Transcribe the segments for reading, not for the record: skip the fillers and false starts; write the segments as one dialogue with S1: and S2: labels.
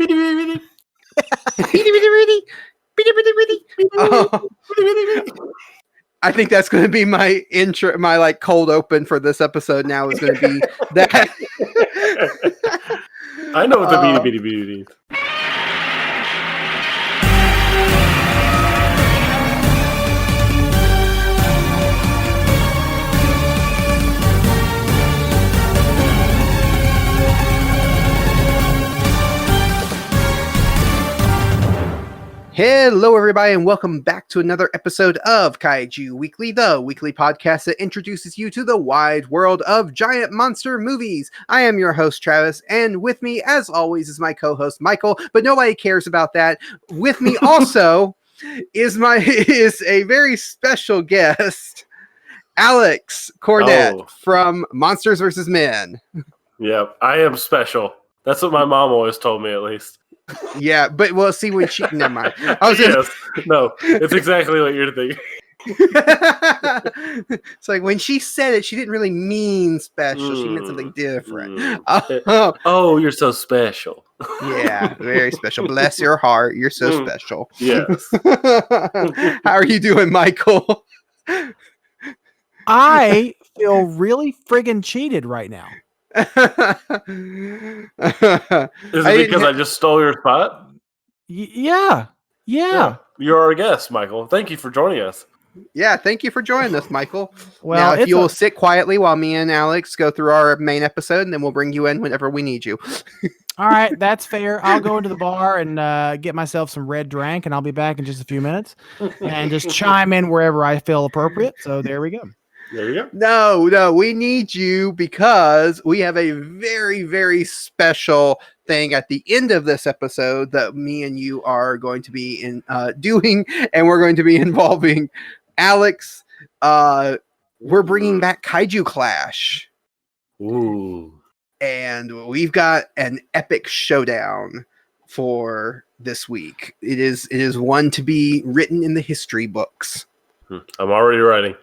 S1: I think that's going to be my intro, my cold open for this episode. Now is going to be that.
S2: I know what the beady beady.
S1: Hello, everybody, and welcome back to another episode of Kaiju Weekly, the weekly podcast that introduces you to the wide world of giant monster movies. I am your host, Travis, and with me, as always, is my co-host, Michael, but nobody cares about that. With me also is a very special guest, Alex Cornett from Monsters vs. Men.
S2: Yep, I am special. That's what my mom always told me, at least.
S1: Yeah, but we'll see when she... Never mind.
S2: No, it's exactly what you're thinking.
S1: It's like when she said it, she didn't really mean special. She meant something different.
S2: Oh, you're so special.
S1: Yeah, very special. Bless your heart. You're so special.
S2: Yes.
S1: How are you doing, Michael?
S3: I feel really friggin' cheated right now.
S2: Is it because I just stole your spot?
S3: Yeah.
S2: You're our guest, Michael. Thank you for joining us.
S1: Yeah, thank you for joining us, Michael.
S3: Well,
S1: now, if you'll sit quietly while me and Alex go through our main episode, and then we'll bring you in whenever we need you.
S3: All right, that's fair. I'll go into the bar and get myself some red drink, and I'll be back in just a few minutes. And just chime in wherever I feel appropriate. So there we go.
S2: There you go.
S1: No, we need you because we have a very, very special thing at the end of this episode that me and you are going to be doing, and we're going to be involving Alex. We're bringing back Kaiju Clash.
S2: Ooh.
S1: And we've got an epic showdown for this week. It is one to be written in the history books.
S2: I'm already writing.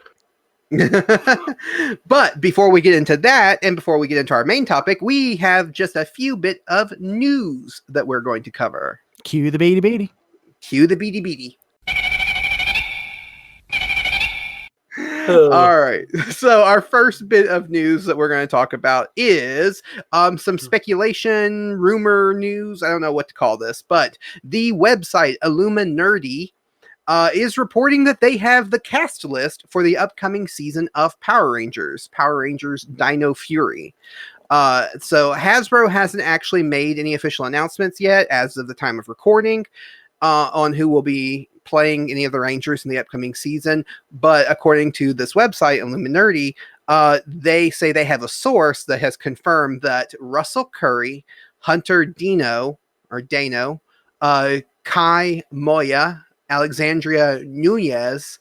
S1: But before we get into that, and before we get into our main topic, we have just a few bit of news that we're going to cover.
S3: Cue the beady beady.
S1: Cue the beady beady. All right. So our first bit of news that we're going to talk about is some speculation, rumor news. I don't know what to call this, but the website Illuminerdi is reporting that they have the cast list for the upcoming season of Power Rangers Dino Fury. So Hasbro hasn't actually made any official announcements yet as of the time of recording on who will be playing any of the Rangers in the upcoming season. But according to this website, Illuminerdi, they say they have a source that has confirmed that Russell Curry, Hunter Dino, Kai Moya, Alexandria Nunez,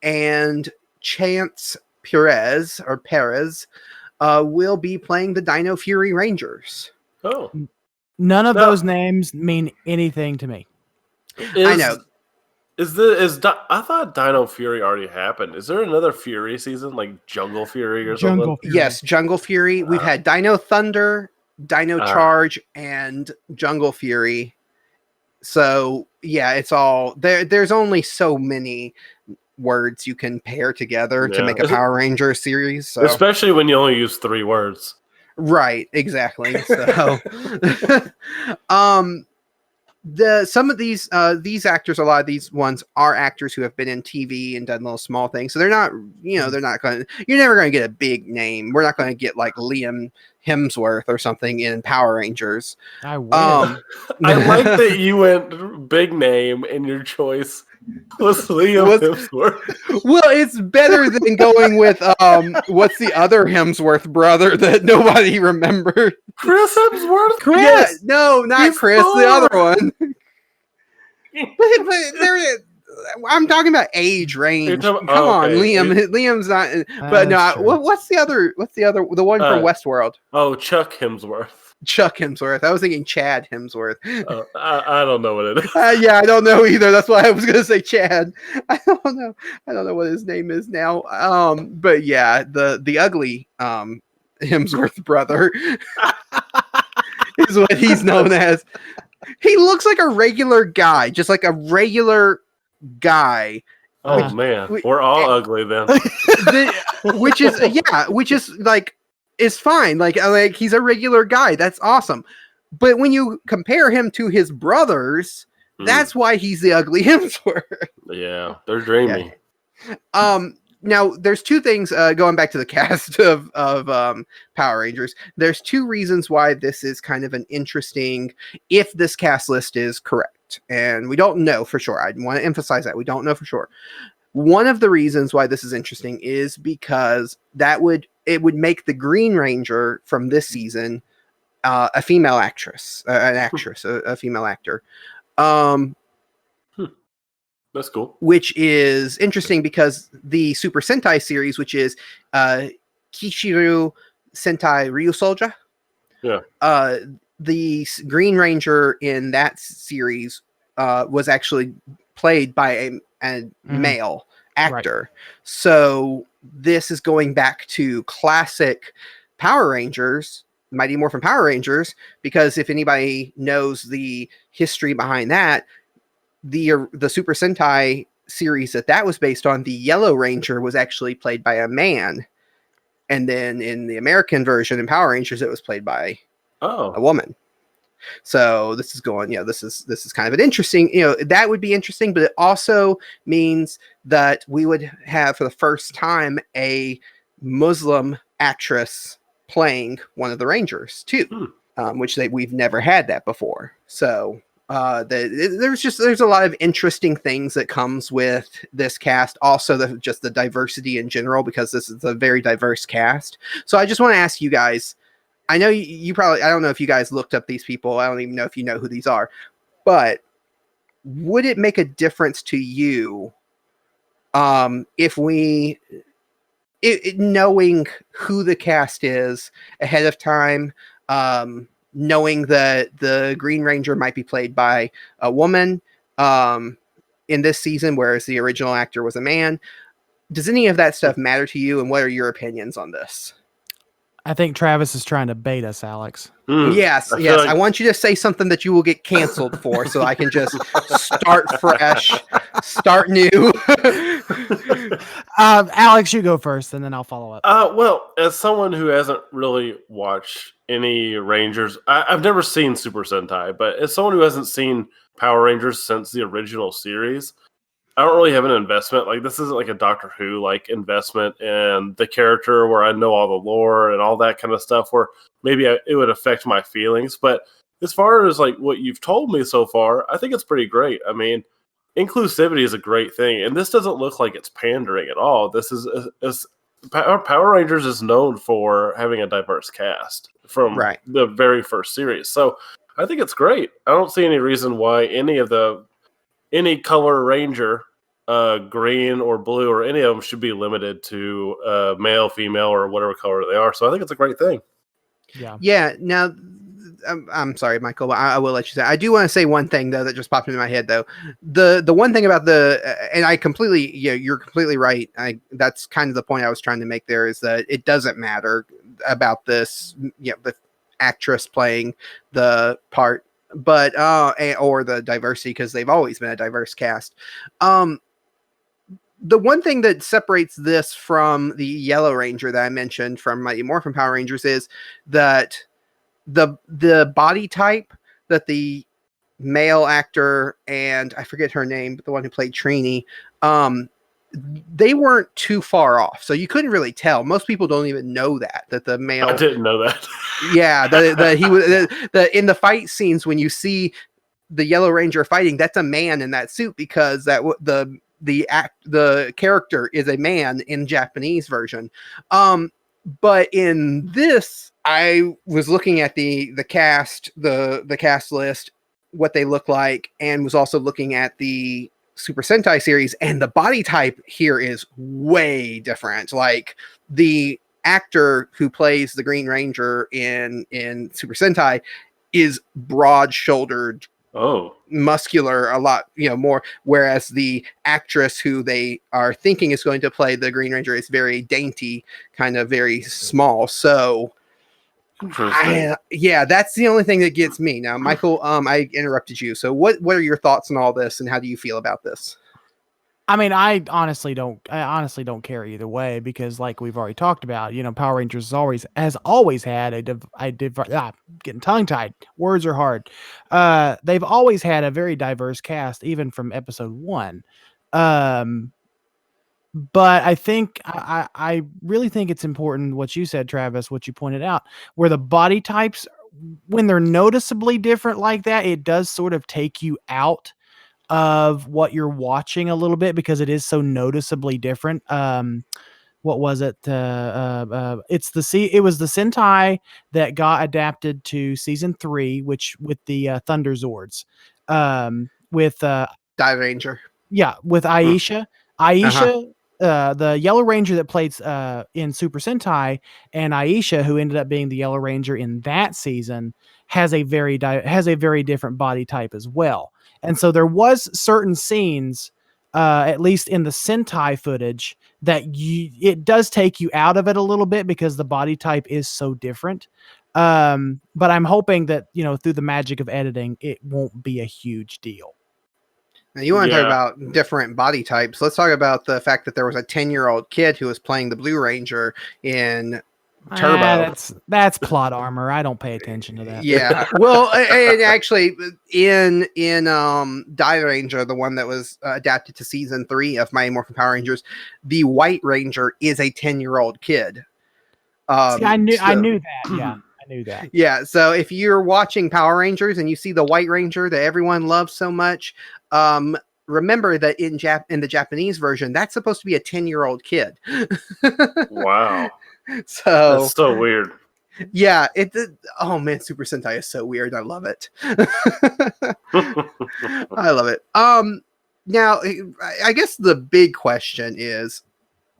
S1: and Chance Perez will be playing the Dino Fury Rangers.
S2: Oh.
S3: None of those names mean anything to me.
S1: I know.
S2: I thought Dino Fury already happened. Is there another Fury season, like Jungle Fury or something?
S3: Fury.
S1: Yes, Jungle Fury. We've had Dino Thunder, Dino Charge, and Jungle Fury. So yeah, it's all there. There's only so many words you can pair together to make a Power Ranger series. So.
S2: Especially when you only use 3 words.
S1: Right, exactly. So some of these actors, a lot of these ones are actors who have been in TV and done little small things. So they're not you're never going to get a big name. We're not going to get like Liam Hemsworth or something in Power Rangers.
S3: I will.
S2: I like that you went big name and your choice was Liam Hemsworth.
S1: Well, it's better than going with what's the other Hemsworth brother that nobody remembered?
S2: Chris Hemsworth?
S1: Chris? Yeah, no, not Chris, the other one. but I'm talking about age range. Come on, Liam. Liam's not. But no. What's the other? The one from Westworld?
S2: Oh, Chuck Hemsworth.
S1: Chuck Hemsworth. I was thinking Chad Hemsworth.
S2: I don't know what it is.
S1: Yeah, I don't know either. That's why I was going to say Chad. I don't know what his name is now. But yeah, the ugly Hemsworth brother is what he's known as. He looks like a regular guy, just like a regular guy.
S2: Oh man,
S1: which-
S2: we're all ugly then.
S1: Which is like is fine. Like he's a regular guy. That's awesome. But when you compare him to his brothers, that's why he's the ugly Hemsworth.
S2: Yeah, they're dreamy.
S1: Yeah. Now there's two things going back to the cast of Power Rangers. There's two reasons why this is kind of an interesting, if this cast list is correct, and we don't know for sure. I want to emphasize that we don't know for sure. One of the reasons why this is interesting is because it would make the Green Ranger from this season a female actress, a female actor.
S2: That's cool.
S1: Which is interesting because the Super Sentai series, which is Kishiru Sentai Ryusoulja, the Green Ranger in that series was actually played by a male actor. Right. So this is going back to classic Power Rangers, Mighty Morphin Power Rangers, because if anybody knows the history behind that, the Super Sentai series that was based on, the Yellow Ranger was actually played by a man, and then in the American version in Power Rangers it was played by a woman. So this is going, this is kind of an interesting, that would be interesting, but it also means that we would have for the first time a Muslim actress playing one of the Rangers too, which we've never had that before. So there's a lot of interesting things that comes with this cast. Also, just the diversity in general, because this is a very diverse cast. So I just want to ask you guys. I know you probably. I don't know if you guys looked up these people. I don't even know if you know who these are. But would it make a difference to you if knowing who the cast is ahead of time? Knowing that the Green Ranger might be played by a woman in this season, whereas the original actor was a man. Does any of that stuff matter to you, and what are your opinions on this?
S3: I think Travis is trying to bait us, Alex.
S1: Yes. I want you to say something that you will get canceled for, so I can just start fresh, start new.
S3: Alex, you go first, and then I'll follow up.
S2: Well, as someone who hasn't really watched any Rangers, I've never seen Super Sentai, but as someone who hasn't seen Power Rangers since the original series, I don't really have an investment. Like, this isn't like a Doctor Who like investment in the character where I know all the lore and all that kind of stuff, where maybe it would affect my feelings. But as far as like what you've told me so far, I think it's pretty great. I mean, inclusivity is a great thing, and this doesn't look like it's pandering at all. This is Power Rangers is known for having a diverse cast from the very first series. So I think it's great. I don't see any reason why any color Ranger, green or blue or any of them, should be limited to male, female, or whatever color they are. So I think it's a great thing.
S1: Yeah. Now, I'm sorry, Michael, but I will let you say. I do want to say one thing though that just popped into my head though. The one thing about and I completely, you're completely right. That's kind of the point I was trying to make there, is that it doesn't matter about this, the actress playing the part, but or the diversity, because they've always been a diverse cast. The one thing that separates this from the Yellow Ranger that I mentioned from Mighty Morphin Power Rangers is that the body type that the male actor, and I forget her name, but the one who played Trini, they weren't too far off, so you couldn't really tell. Most people don't even know that the male.
S2: I didn't know that.
S1: Yeah, he was in the fight scenes when you see the Yellow Ranger fighting, that's a man in that suit, because the character is a man in Japanese version. But in this, I was looking at the cast, the cast list, what they look like, and was also looking at the Super Sentai series, and the body type here is way different. Like, the actor who plays the Green Ranger in Super Sentai is broad-shouldered, muscular, a lot, more, whereas the actress who they are thinking is going to play the Green Ranger is very dainty, kind of very small. So
S2: Interesting.
S1: Yeah, that's the only thing that gets me. Now, Michael, I interrupted you. So what are your thoughts on all this, and how do you feel about this?
S3: I mean, I honestly don't care either way, because like we've already talked about, Power Rangers has always had getting tongue tied. Words are hard. They've always had a very diverse cast, even from episode 1. But I think I really think it's important what you said, Travis, what you pointed out, where the body types, when they're noticeably different like that, it does sort of take you out of what you're watching a little bit, because it is so noticeably different. What was it? It was the Sentai that got adapted to season 3, which with the Thunder Zords, with
S1: Die Ranger.
S3: yeah, with Aisha. Aisha, the Yellow Ranger that played in Super Sentai, and Aisha, who ended up being the Yellow Ranger in that season, has a very different body type as well. And so there was certain scenes, at least in the Sentai footage, that it does take you out of it a little bit because the body type is so different. But I'm hoping that, through the magic of editing, it won't be a huge deal.
S1: Now, you want to talk about different body types. Let's talk about the fact that there was a 10-year-old kid who was playing the Blue Ranger in Turbo.
S3: That's plot armor. I don't pay attention to that.
S1: Yeah. Well, and actually in Die Ranger, the one that was adapted to season 3 of Mighty Morphin Power Rangers, the White Ranger is a 10-year-old kid.
S3: See, I knew that. Yeah. I knew that.
S1: Yeah, so if you're watching Power Rangers and you see the White Ranger that everyone loves so much, remember that in the Japanese version, that's supposed to be a 10-year-old kid.
S2: Wow.
S1: So
S2: that's so weird.
S1: Yeah, oh man, Super Sentai is so weird. I love it. I love it. Now I guess the big question is,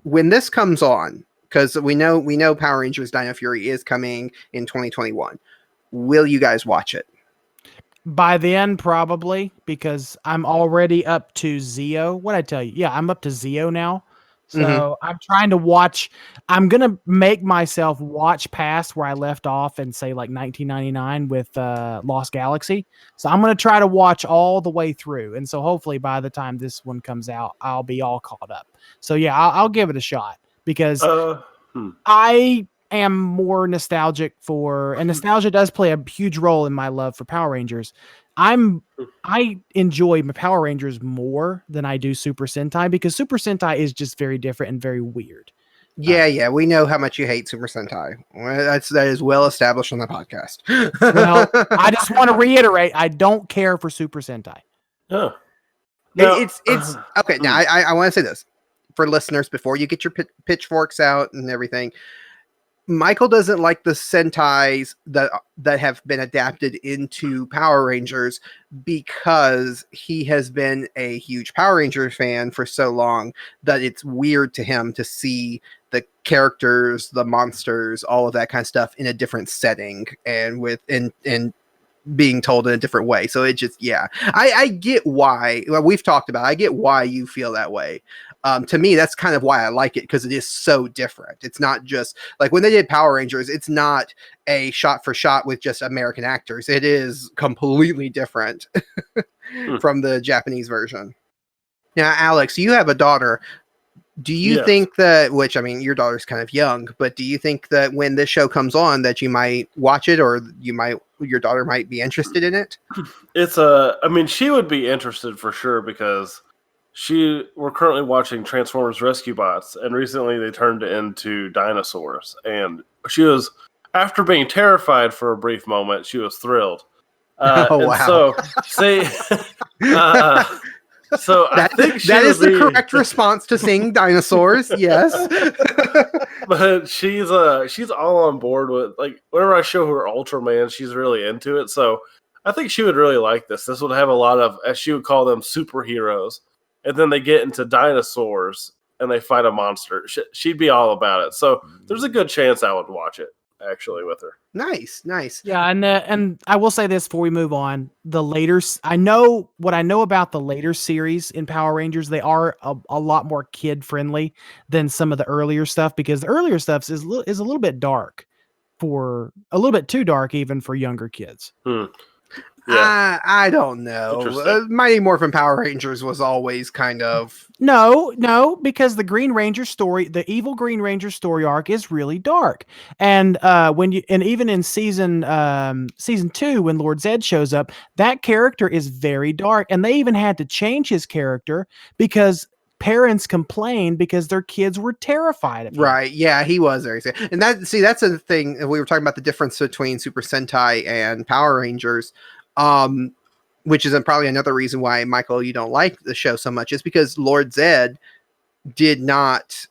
S1: when this comes on, because we know Power Rangers Dino Fury is coming in 2021. Will you guys watch it?
S3: By then, probably, because I'm already up to Zeo. What'd I tell you? Yeah, I'm up to Zeo now. So I'm trying to watch. I'm going to make myself watch past where I left off and say like 1999 with Lost Galaxy. So I'm going to try to watch all the way through. And so hopefully by the time this one comes out, I'll be all caught up. So yeah, I'll give it a shot, because I am more nostalgic and nostalgia does play a huge role in my love for Power Rangers. I enjoy Power Rangers more than I do Super Sentai, because Super Sentai is just very different and very weird.
S1: Yeah, we know how much you hate Super Sentai. That is well established on the podcast.
S3: Well, I just want to reiterate, I don't care for Super Sentai.
S2: Oh.
S1: No, it's okay. Now I want to say this for listeners before you get your pitchforks out and everything. Michael doesn't like the Sentais that have been adapted into Power Rangers, because he has been a huge Power Rangers fan for so long that it's weird to him to see the characters, the monsters, all of that kind of stuff in a different setting and being told in a different way. So it just, I get why. Well, we've talked about it. I get why you feel that way. To me, that's kind of why I like it, because it is so different. It's not just like when they did Power Rangers, it's not a shot for shot with just American actors. It is completely different from the Japanese version. Now, Alex, you have a daughter. Do you think that, which, I mean, your daughter's kind of young, but do you think that when this show comes on that you might watch it, or your daughter might be interested in it?
S2: I mean, she would be interested for sure, because we're currently watching Transformers Rescue Bots, and recently they turned into dinosaurs, and she was, after being terrified for a brief moment, she was thrilled.
S1: Wow.
S2: So I think
S1: that is the correct response to seeing dinosaurs. Yes.
S2: But she's all on board with, like, whenever I show her Ultraman, she's really into it. So I think she would really like this. This would have a lot of, as she would call them, superheroes. And then they get into dinosaurs and they fight a monster. She'd be all about it. So there's a good chance I would watch it, actually, with her.
S1: Nice.
S3: Yeah, and I will say this before we move on. I know about the later series in Power Rangers. They are a lot more kid friendly than some of the earlier stuff, because the earlier stuff is a little bit dark for a little bit too dark even for younger kids.
S2: Yeah.
S1: I don't know.
S2: Interesting.
S1: Mighty Morphin Power Rangers was always kind of
S3: No, because the Green Ranger story, the evil Green Ranger story arc is really dark. And even in season 2, when Lord Zed shows up, that character is very dark. And they even had to change his character because parents complained because their kids were terrified of him.
S1: right. Yeah, he was very sick. And that's a thing. We were talking about the difference between Super Sentai and Power Rangers. Which is probably another reason why, Michael, you don't like the show so much, is because Lord Zed did not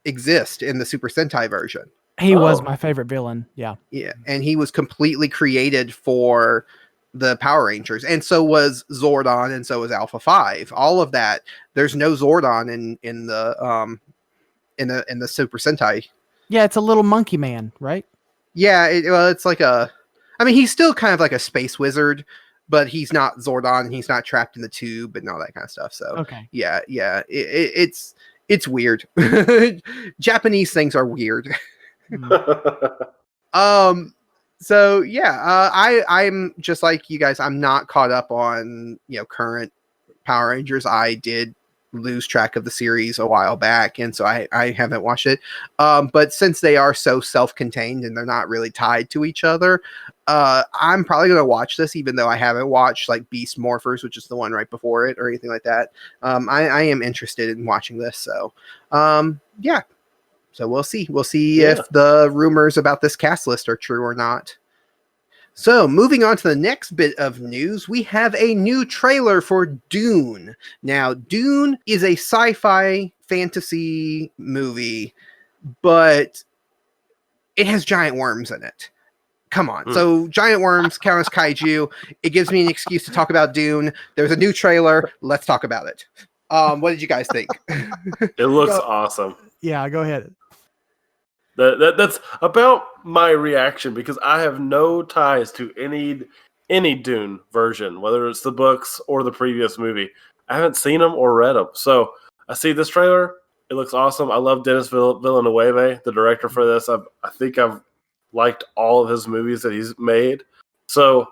S1: exist in the Super Sentai version.
S3: He was my favorite villain. Yeah.
S1: Yeah. And he was completely created for the Power Rangers. And so was Zordon, and so was Alpha 5. All of that. There's no Zordon in the Super Sentai.
S3: Yeah, it's a little monkey man, right?
S1: Yeah, it's like he's still kind of like a space wizard, but he's not Zordon. He's not trapped in the tube and all that kind of stuff. So
S3: okay,
S1: yeah, it's weird. Japanese things are weird. So yeah, I'm just like you guys. I'm not caught up on current Power Rangers. I did lose track of the series a while back, and so I haven't watched it. But since they are so self-contained and they're not really tied to each other, I'm probably going to watch this, even though I haven't watched like Beast Morphers, which is the one right before it, or anything like that. I am interested in watching this. So yeah. So we'll see. We'll see if the rumors about this cast list are true or not. So moving on to the next bit of news, we have a new trailer for Dune. Now, Dune is a sci-fi fantasy movie, but it has giant worms in it. Come on. So giant worms count as kaiju. It gives me an excuse to talk about Dune. There's a new trailer. Let's talk about it. What did you guys think?
S2: It looks awesome.
S3: Yeah, go ahead.
S2: That's about my reaction, because I have no ties to any Dune version, whether it's the books or the previous movie. I haven't seen them or read them. So I see this trailer. It looks awesome. I love Denis Villeneuve, the director for this. I think I've liked all of his movies that he's made. So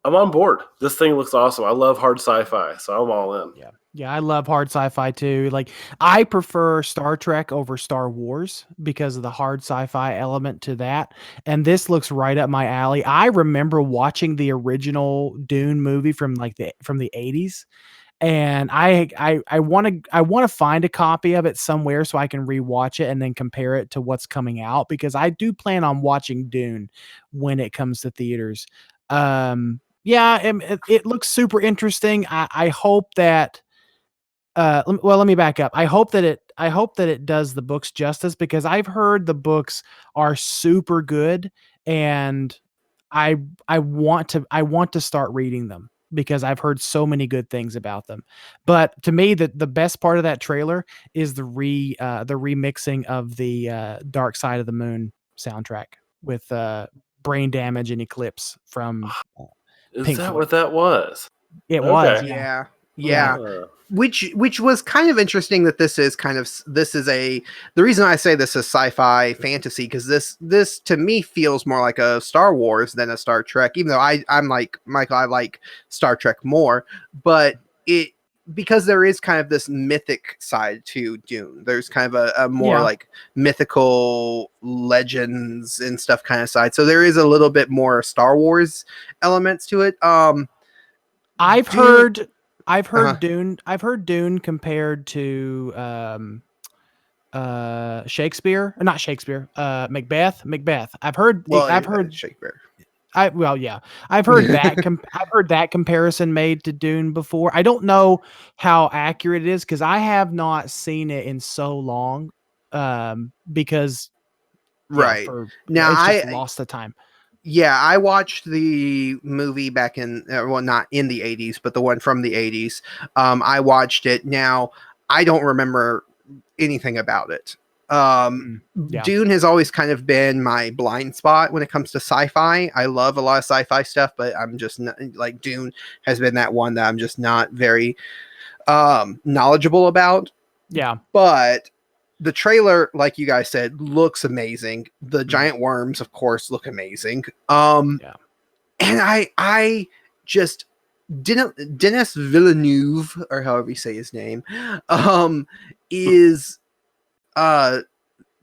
S2: I'm on board. This thing looks awesome. I love hard sci-fi, so I'm all in.
S3: Yeah, I love hard sci-fi too. Like, I prefer Star Trek over Star Wars because of the hard sci-fi element to that. And this looks right up my alley. I remember watching the original Dune movie from the 80s. And I want to find a copy of it somewhere so I can rewatch it and then compare it to what's coming out, because I do plan on watching Dune when it comes to theaters. It looks super interesting. I hope that let me back up. I hope that it does the books justice, because I've heard the books are super good, and I want to start reading them because I've heard so many good things about them. But to me, the best part of that trailer is the remixing of the Dark Side of the Moon soundtrack with Brain Damage and Eclipse from
S2: Is
S3: Pink
S2: that
S3: Floyd.
S2: what that was?
S3: It was.
S1: Yeah. Which was kind of interesting that the reason I say this is sci-fi fantasy, because this to me feels more like a Star Wars than a Star Trek, even though I'm like Michael, I like Star Trek more, but because there is kind of this mythic side to Dune. There's kind of a more like mythical legends and stuff kind of side. So there is a little bit more Star Wars elements to it.
S3: I've heard Dune. I've heard Dune compared to Shakespeare, not Shakespeare. Macbeth. I've heard
S1: Shakespeare.
S3: I've heard that. I've heard that comparison made to Dune before. I don't know how accurate it is because I have not seen it in so long. Because
S1: right
S3: now I lost the time.
S1: Yeah, I watched the movie back in, not in the 80s, but the one from the 80s. I watched it. Now, I don't remember anything about it. Dune has always kind of been my blind spot when it comes to sci-fi. I love a lot of sci-fi stuff, but I'm just not, like, Dune has been that one that I'm just not very knowledgeable about.
S3: Yeah.
S1: But the trailer, like you guys said, looks amazing. The giant worms, of course, look amazing. And I just Denis Villeneuve, or however you say his name, is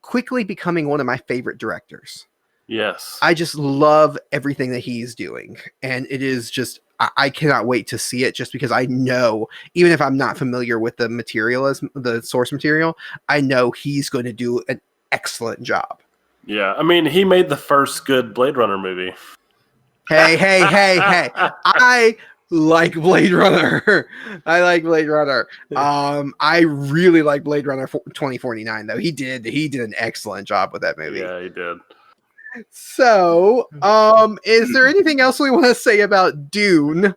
S1: quickly becoming one of my favorite directors.
S2: Yes.
S1: I just love everything that he's doing. And it is just, I cannot wait to see it, just because I know, even if I'm not familiar with the material as the source material, I know he's going to do an excellent job.
S2: Yeah. I mean, he made the first good Blade Runner movie.
S1: Hey. I like Blade Runner. I like Blade Runner. I really like Blade Runner 2049 though. He did an excellent job with that movie.
S2: Yeah, he did.
S1: So, is there anything else we want to say about Dune?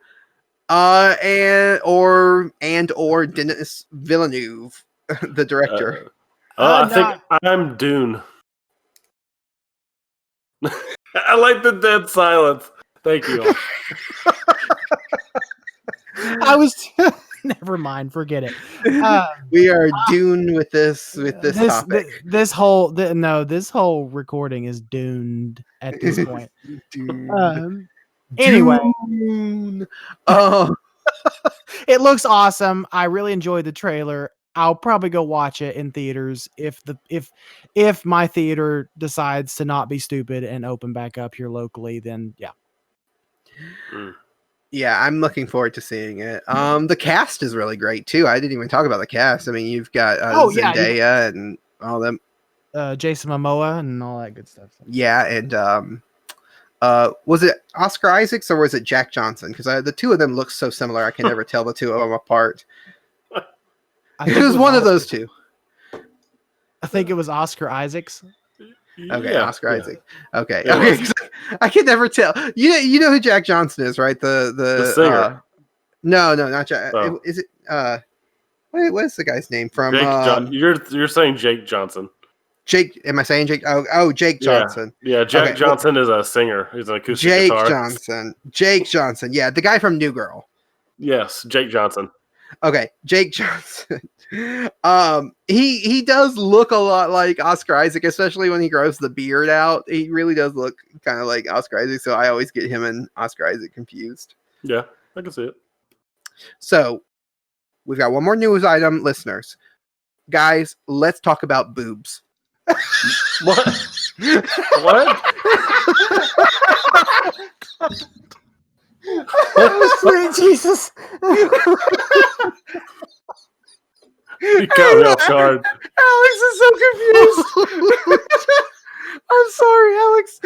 S1: Or Denis Villeneuve, the director?
S2: I think I'm Dune. I like the dead silence. Thank you.
S3: I was never mind, forget it.
S1: We are Dune with this topic.
S3: This whole recording is doomed at this point. Anyway,
S1: Dune.
S3: it looks awesome. I really enjoyed the trailer. I'll probably go watch it in theaters if my theater decides to not be stupid and open back up here locally. Then yeah.
S1: Yeah, I'm looking forward to seeing it. The cast is really great too. I didn't even talk about the cast. I mean, you've got Zendaya and all them,
S3: Jason Momoa and all that good stuff.
S1: Yeah, and was it Oscar Isaacs or was it Jack Johnson? Because the two of them look so similar, I can never tell the two of them apart. It was one of those two.
S3: I think it was Oscar Isaacs.
S1: Okay, yeah, Oscar Isaac. Okay, okay. I can never tell. You know who Jack Johnson is, right? The
S2: singer.
S1: No, not Jack. Oh. Is it? What is the guy's name from?
S2: You're saying Jake Johnson.
S1: Jake, am I saying Jake? Oh, Jake Johnson.
S2: Yeah, Jack Johnson is a singer. He's an acoustic guitar.
S1: Jake Johnson. Yeah, the guy from New Girl.
S2: Yes, Jake Johnson.
S1: Okay, Jake Johnson. He does look a lot like Oscar Isaac, especially when he grows the beard out. He really does look kind of like Oscar Isaac, so I always get him and Oscar Isaac confused.
S2: Yeah, I can see it.
S1: So, we've got one more news item, listeners. Guys, let's talk about boobs.
S2: What? What?
S3: Sweet Jesus.
S2: You got me off guard.
S1: Alex is so confused. I'm sorry, Alex.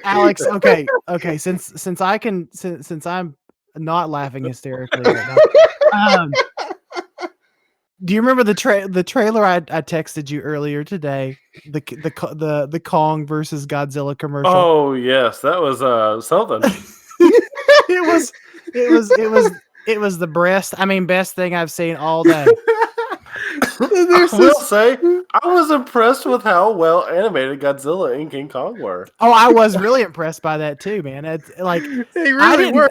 S3: Alex, okay. Since I'm not laughing hysterically right now. Do you remember the trailer I texted you earlier today? The Kong versus Godzilla commercial.
S2: Oh yes, that was something.
S3: It was the best thing I've seen all day.
S2: I will say, I was impressed with how well animated Godzilla and King Kong were.
S3: Oh, I was really impressed by that too, man. It's like
S1: they really were.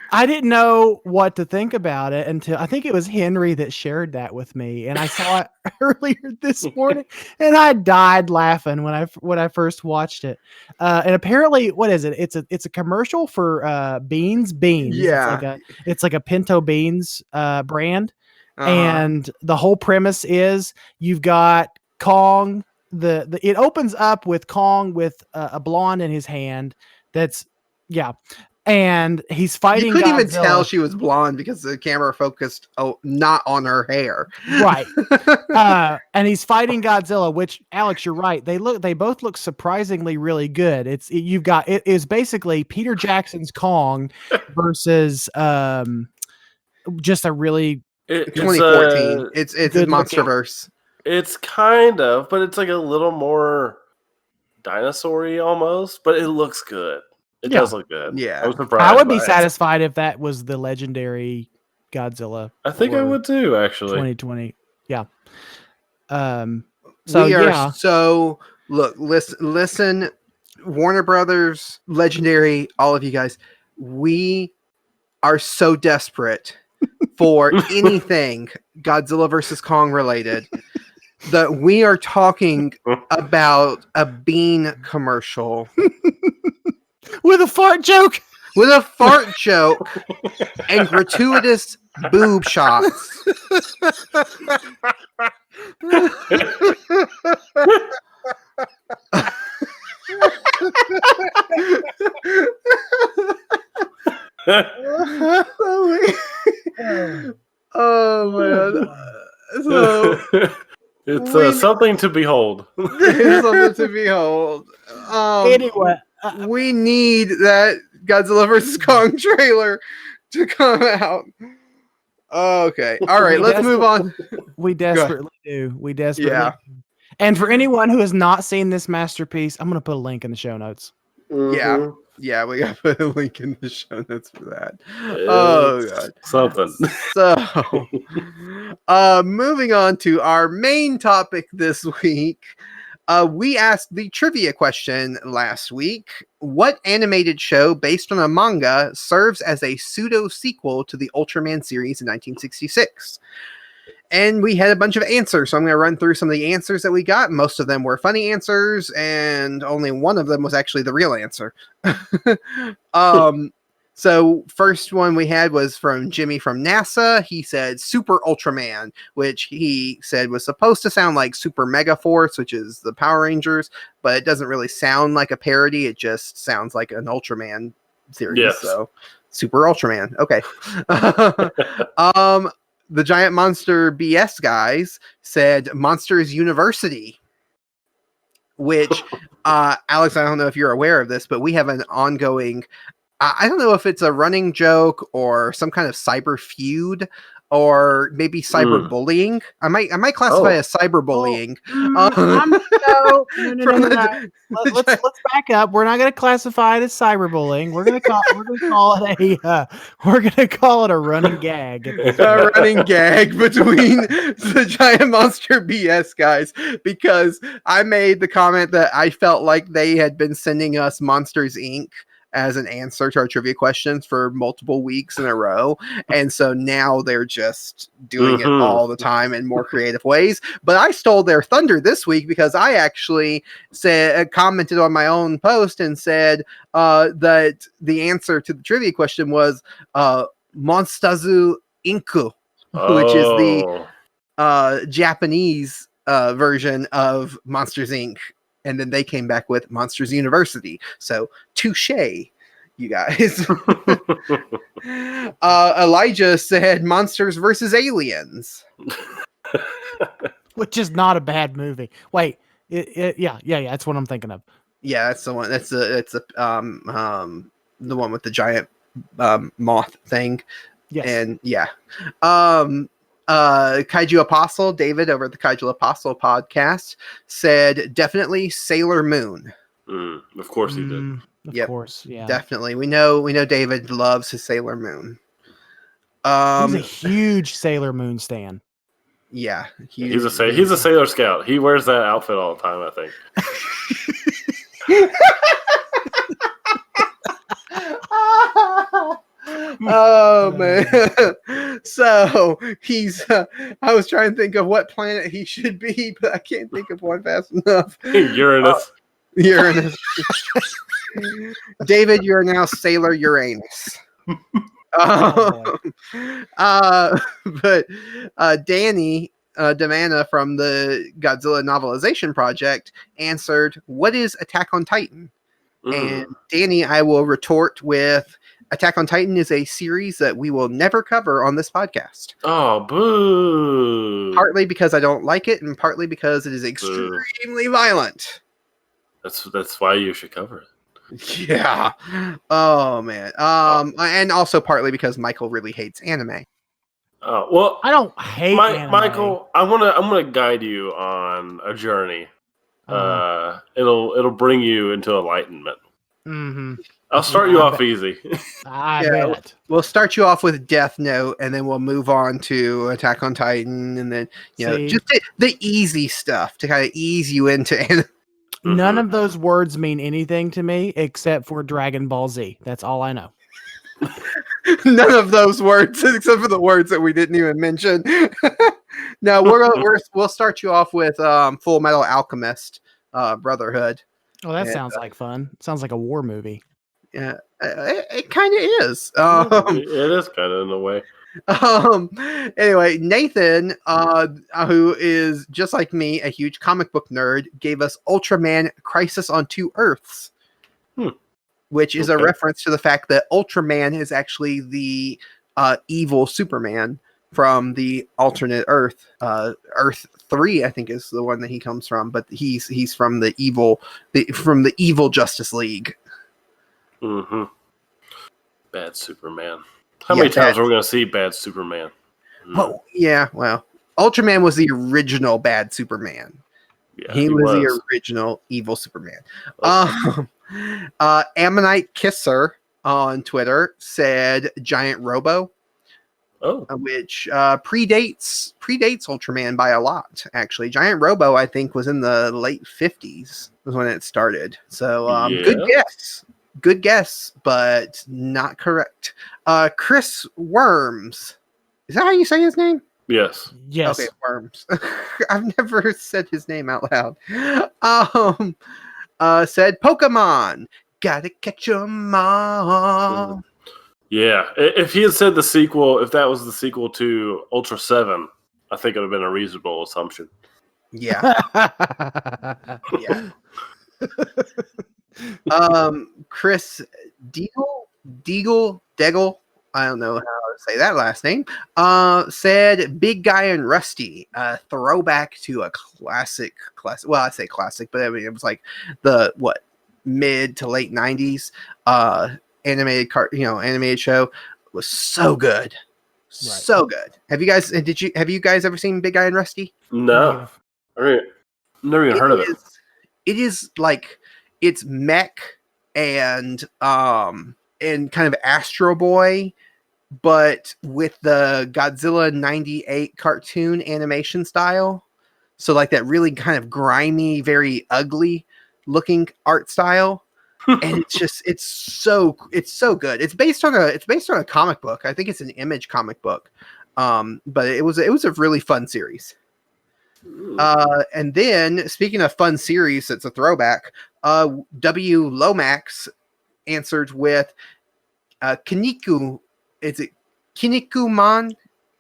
S3: I didn't know what to think about it until I think it was Henry that shared that with me, and I saw it earlier this morning, and I died laughing when I first watched it. And apparently, what is it? It's a commercial for beans.
S1: Yeah,
S3: it's like a pinto beans brand, and the whole premise is you've got Kong. It opens up with Kong with a blonde in his hand. And he's fighting.
S1: You couldn't
S3: Godzilla.
S1: even tell she was blonde because the camera focused not on her hair.
S3: Right. And he's fighting Godzilla, which, Alex, you're right. They both look surprisingly really good. It is basically Peter Jackson's Kong versus just a really
S1: 2014. It's MonsterVerse.
S2: It's kind of, but it's like a little more dinosaur-y almost, but it looks good. It does look good.
S1: Yeah.
S2: I was surprised.
S3: I would be satisfied if that was the legendary Godzilla.
S2: I think I would too, actually.
S3: 2020. Yeah.
S1: So look, listen, Warner Brothers, legendary, all of you guys, we are so desperate for anything Godzilla versus Kong related. that we are talking about a bean commercial
S3: With a fart joke.
S1: with a fart joke and gratuitous boob shots. Oh man. So
S2: It's something to behold.
S1: it's something to behold.
S3: Anyway,
S1: We need that Godzilla vs. Kong trailer to come out. Okay. All right, let's move on.
S3: we desperately do. We desperately
S1: Yeah.
S3: do. And for anyone who has not seen this masterpiece, I'm going to put a link in the show notes.
S1: Yeah. Yeah, we got to put a link in the show notes for that. Oh, God.
S2: Something.
S1: So, moving on to our main topic this week. We asked the trivia question last week. What animated show based on a manga serves as a pseudo sequel to the Ultraman series in 1966? And we had a bunch of answers, so I'm going to run through some of the answers that we got. Most of them were funny answers, and only one of them was actually the real answer. So first one we had was from Jimmy from NASA. He said Super Ultraman, which he said was supposed to sound like Super Mega Force, which is the Power Rangers, but it doesn't really sound like a parody. It just sounds like an Ultraman series.
S2: Yes.
S1: So Super Ultraman. Okay. The Giant Monster BS guys said Monsters University, which Alex, I don't know if you're aware of this, but we have an ongoing, I don't know if it's a running joke or some kind of cyber feud or maybe cyberbullying. I might classify as cyberbullying.
S3: No. Let's back up. We're not going to classify it as cyberbullying. We're going to call it a running gag.
S1: A running gag between the Giant Monster BS guys, because I made the comment that I felt like they had been sending us Monsters Inc. as an answer to our trivia questions for multiple weeks in a row. And so now they're just doing it all the time in more creative ways. But I stole their thunder this week because I actually commented on my own post and said that the answer to the trivia question was Monstazu Inku, which is the Japanese version of Monsters Inc. And then they came back with Monsters University. So touche, you guys. Elijah said Monsters versus Aliens,
S3: which is not a bad movie. Wait, yeah, that's what I'm thinking of.
S1: Yeah, that's the one. That's the one with the giant moth thing.
S3: Yes.
S1: And yeah. Kaiju Apostle David over at the Kaiju Apostle podcast said definitely Sailor Moon.
S2: Of course he did.
S3: Of course, yeah.
S1: Definitely. We know David loves his Sailor Moon.
S3: He's a huge Sailor Moon stan.
S1: Yeah.
S2: He's a Sailor Scout. He wears that outfit all the time, I think.
S1: Oh man. So he's I was trying to think of what planet he should be, but I can't think of one fast enough.
S2: Uranus.
S1: David, you're now Sailor Uranus. But Danny Demana from the Godzilla novelization project answered, what is Attack on Titan? And Danny, I will retort with, Attack on Titan is a series that we will never cover on this podcast.
S2: Oh, boo.
S1: Partly because I don't like it, and partly because it is extremely violent.
S2: That's why you should cover it.
S1: Yeah. Oh man. And also partly because Michael really hates anime.
S2: Oh well,
S3: I don't hate anime.
S2: Michael. I'm gonna guide you on a journey. It'll bring you into enlightenment.
S3: Mm-hmm.
S2: I'll start you off easy.
S3: I bet.
S1: We'll start you off with Death Note, and then we'll move on to Attack on Titan, and then just the easy stuff to kind of ease you into anime.
S3: None of those words mean anything to me except for Dragon Ball Z. That's all I know.
S1: None of those words, except for the words that we didn't even mention. No, we'll start you off with Full Metal Alchemist Brotherhood.
S3: Oh, that
S1: And,
S3: sounds like fun. Sounds like a war movie.
S1: Yeah, it kind of is.
S2: It is kind of in a way.
S1: Anyway, Nathan, who is just like me, a huge comic book nerd, gave us Ultraman Crisis on Two Earths, which is a reference to the fact that Ultraman is actually the evil Superman from the alternate Earth. Earth 3, I think, is the one that he comes from, but he's from the evil Justice League.
S2: Mm-hmm. Bad Superman. How many times are we going to see bad Superman?
S1: Well, Ultraman was the original bad Superman. Yeah, he was the original evil Superman. Ammonite Kisser on Twitter said Giant Robo, which predates Ultraman by a lot. Actually, Giant Robo, I think, was in the late 50s was when it started. So good guess, but not correct. Chris Worms. Is that how you say his name?
S2: Yes.
S1: Okay, Worms. I've never said his name out loud. Said Pokemon. Gotta catch 'em all.
S2: Yeah. If he had said the sequel, if that was the sequel to Ultra 7, I think it would have been a reasonable assumption.
S1: Yeah. Yeah. Chris Deagle, I don't know how to say that last name, said Big Guy and Rusty, a throwback to a classic. Well, I say classic, but I mean, it was like the mid to late 90s animated show. It was so good. Right. So good. Have you guys ever seen Big Guy and Rusty?
S2: No. Never even heard of it.
S1: It is like, it's mech and kind of Astro Boy, but with the Godzilla 98 cartoon animation style. So like that really kind of grimy, very ugly looking art style. And it's so good. It's based on a comic book. I think it's an Image comic book. But it was a really fun series. And then, speaking of fun series, that's a throwback. W. Lomax answered with Kiniku. Is it Kinikuman?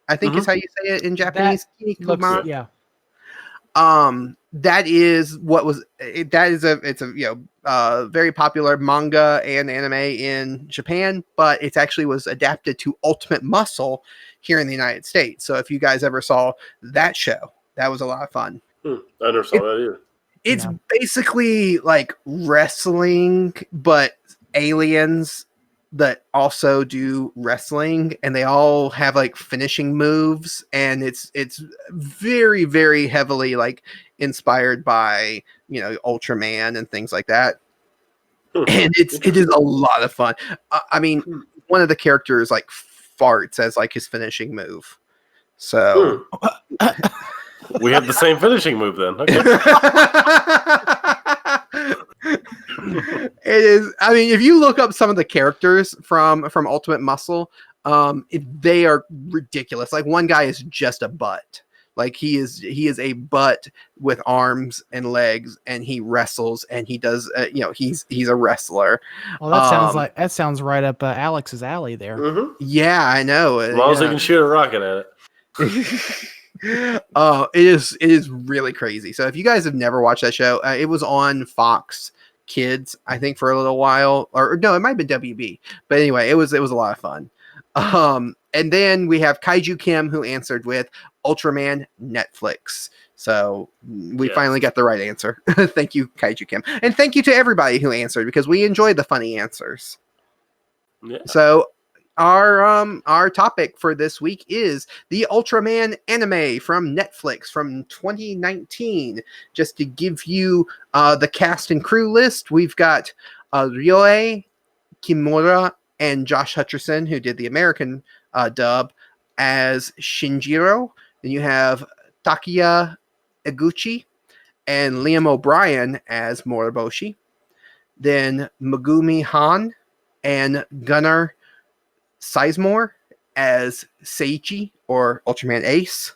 S1: I think is how you say it in Japanese. Kinikuman.
S3: Yeah.
S1: That is what was. It's a very popular manga and anime in Japan, but it actually was adapted to Ultimate Muscle here in the United States. So if you guys ever saw that show, that was a lot of fun.
S2: I never saw that either.
S1: It's basically like wrestling, but aliens that also do wrestling, and they all have like finishing moves, and it's very, very heavily like inspired by Ultraman and things like that. And it is a lot of fun. I mean, one of the characters like farts as like his finishing move. So
S2: we have the same finishing move then. Okay.
S1: It is. I mean, if you look up some of the characters from Ultimate Muscle, they are ridiculous. Like one guy is just a butt. Like he is a butt with arms and legs, and he wrestles, and he does. He's a wrestler.
S3: Well, that sounds right up Alex's alley there.
S2: Mm-hmm.
S1: Yeah, I know.
S2: As long as he can shoot a rocket at it.
S1: It is really crazy. So if you guys have never watched that show, it was on Fox Kids, I think, for a little while, or no, it might have been WB, but anyway, it was a lot of fun. And then we have Kaiju Kim, who answered with Ultraman Netflix. So we finally got the right answer. Thank you, Kaiju Kim, and thank you to everybody who answered, because we enjoyed the funny answers. Yeah. So our topic for this week is the Ultraman anime from Netflix from 2019. Just to give you the cast and crew list, we've got Ryoei Kimura and Josh Hutcherson, who did the American dub, as Shinjiro. Then you have Takuya Eguchi and Liam O'Brien as Moriboshi. Then Megumi Han and Gunnar Sizemore as Seiichi or Ultraman Ace,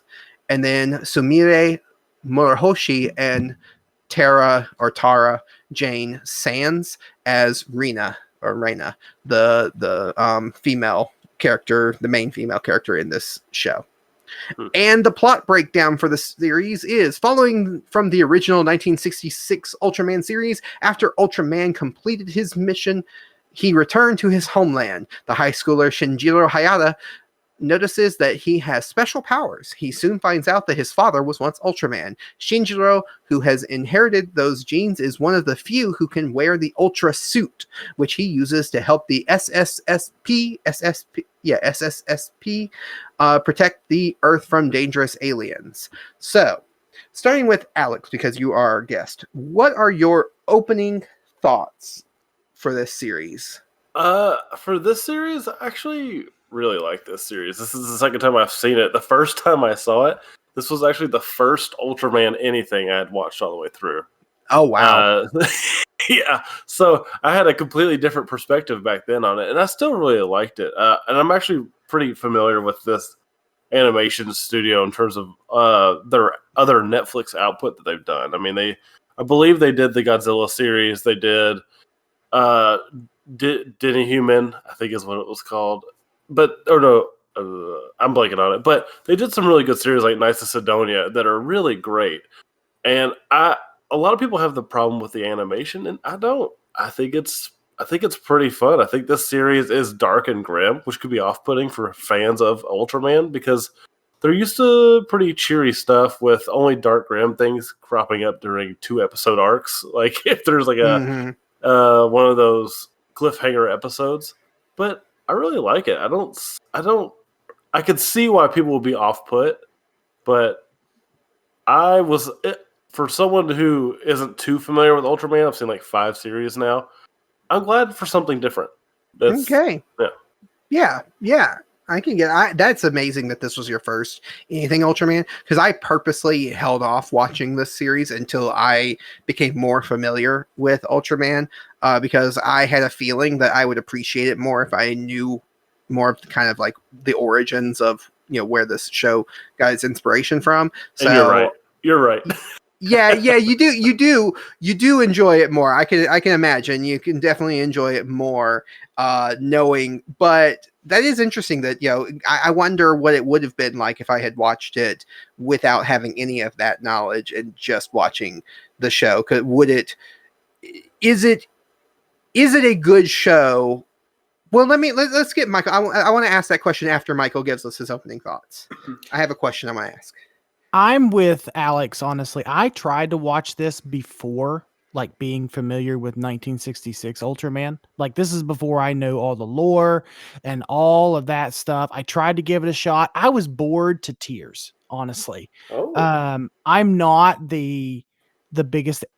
S1: and then Sumire Murahoshi and Tara Jane Sands as Rena or Reina, the female character, the main female character in this show. And the plot breakdown for the series is following from the original 1966 Ultraman series. After Ultraman completed his mission, he returned to his homeland. The high schooler Shinjiro Hayata notices that he has special powers. He soon finds out that his father was once Ultraman. Shinjiro, who has inherited those genes, is one of the few who can wear the Ultra suit, which he uses to help the SSSP protect the Earth from dangerous aliens. So, starting with Alex, because you are our guest, what are your opening thoughts for this series?
S2: For this series, I actually really like this series. This is the second time I've seen it. The first time I saw it, this was actually the first Ultraman anything I had watched all the way through.
S1: Oh, wow.
S2: Yeah. So I had a completely different perspective back then on it, and I still really liked it. And I'm actually pretty familiar with this animation studio in terms of their other Netflix output that they've done. I mean, I believe they did the Godzilla series. They did Dini Human, I think is what it was called. But, or no, I'm blanking on it. But they did some really good series like Knights of Sidonia that are really great. And a lot of people have the problem with the animation, and I don't. I think it's pretty fun. I think this series is dark and grim, which could be off-putting for fans of Ultraman because they're used to pretty cheery stuff with only dark, grim things cropping up during 2-episode arcs. Like if there's like a one of those cliffhanger episodes. But I really like it. I could see why people would be off-put, but for someone who isn't too familiar with Ultraman, I've seen like 5 series now. I'm glad for something different.
S1: Okay. Yeah. I can get. That's amazing that this was your first anything Ultraman, because I purposely held off watching this series until I became more familiar with Ultraman, because I had a feeling that I would appreciate it more if I knew more of kind of like the origins of where this show got its inspiration from. So
S2: and you're right.
S1: Yeah, you do enjoy it more. I can imagine you can definitely enjoy it more, knowing. But that is interesting. That I wonder what it would have been like if I had watched it without having any of that knowledge and just watching the show. Is it a good show? Well, let's get Michael. I want to ask that question after Michael gives us his opening thoughts. I have a question I want to ask.
S3: I'm with Alex, honestly. I tried to watch this before, like, being familiar with 1966 Ultraman. Like, this is before I know all the lore and all of that stuff. I tried to give it a shot. I was bored to tears, honestly.
S2: Oh.
S3: I'm not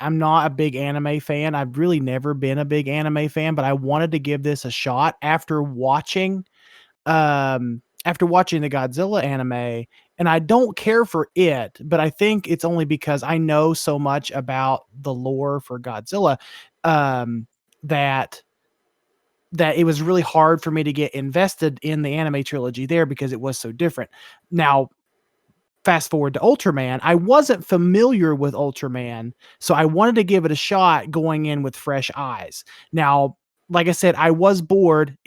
S3: I'm not a big anime fan. I've really never been a big anime fan, but I wanted to give this a shot after watching the Godzilla anime. And I don't care for it, but I think it's only because I know so much about the lore for Godzilla that it was really hard for me to get invested in the anime trilogy there because it was so different. Now, fast forward to Ultraman, I wasn't familiar with Ultraman, so I wanted to give it a shot going in with fresh eyes. Now, like I said, I was bored.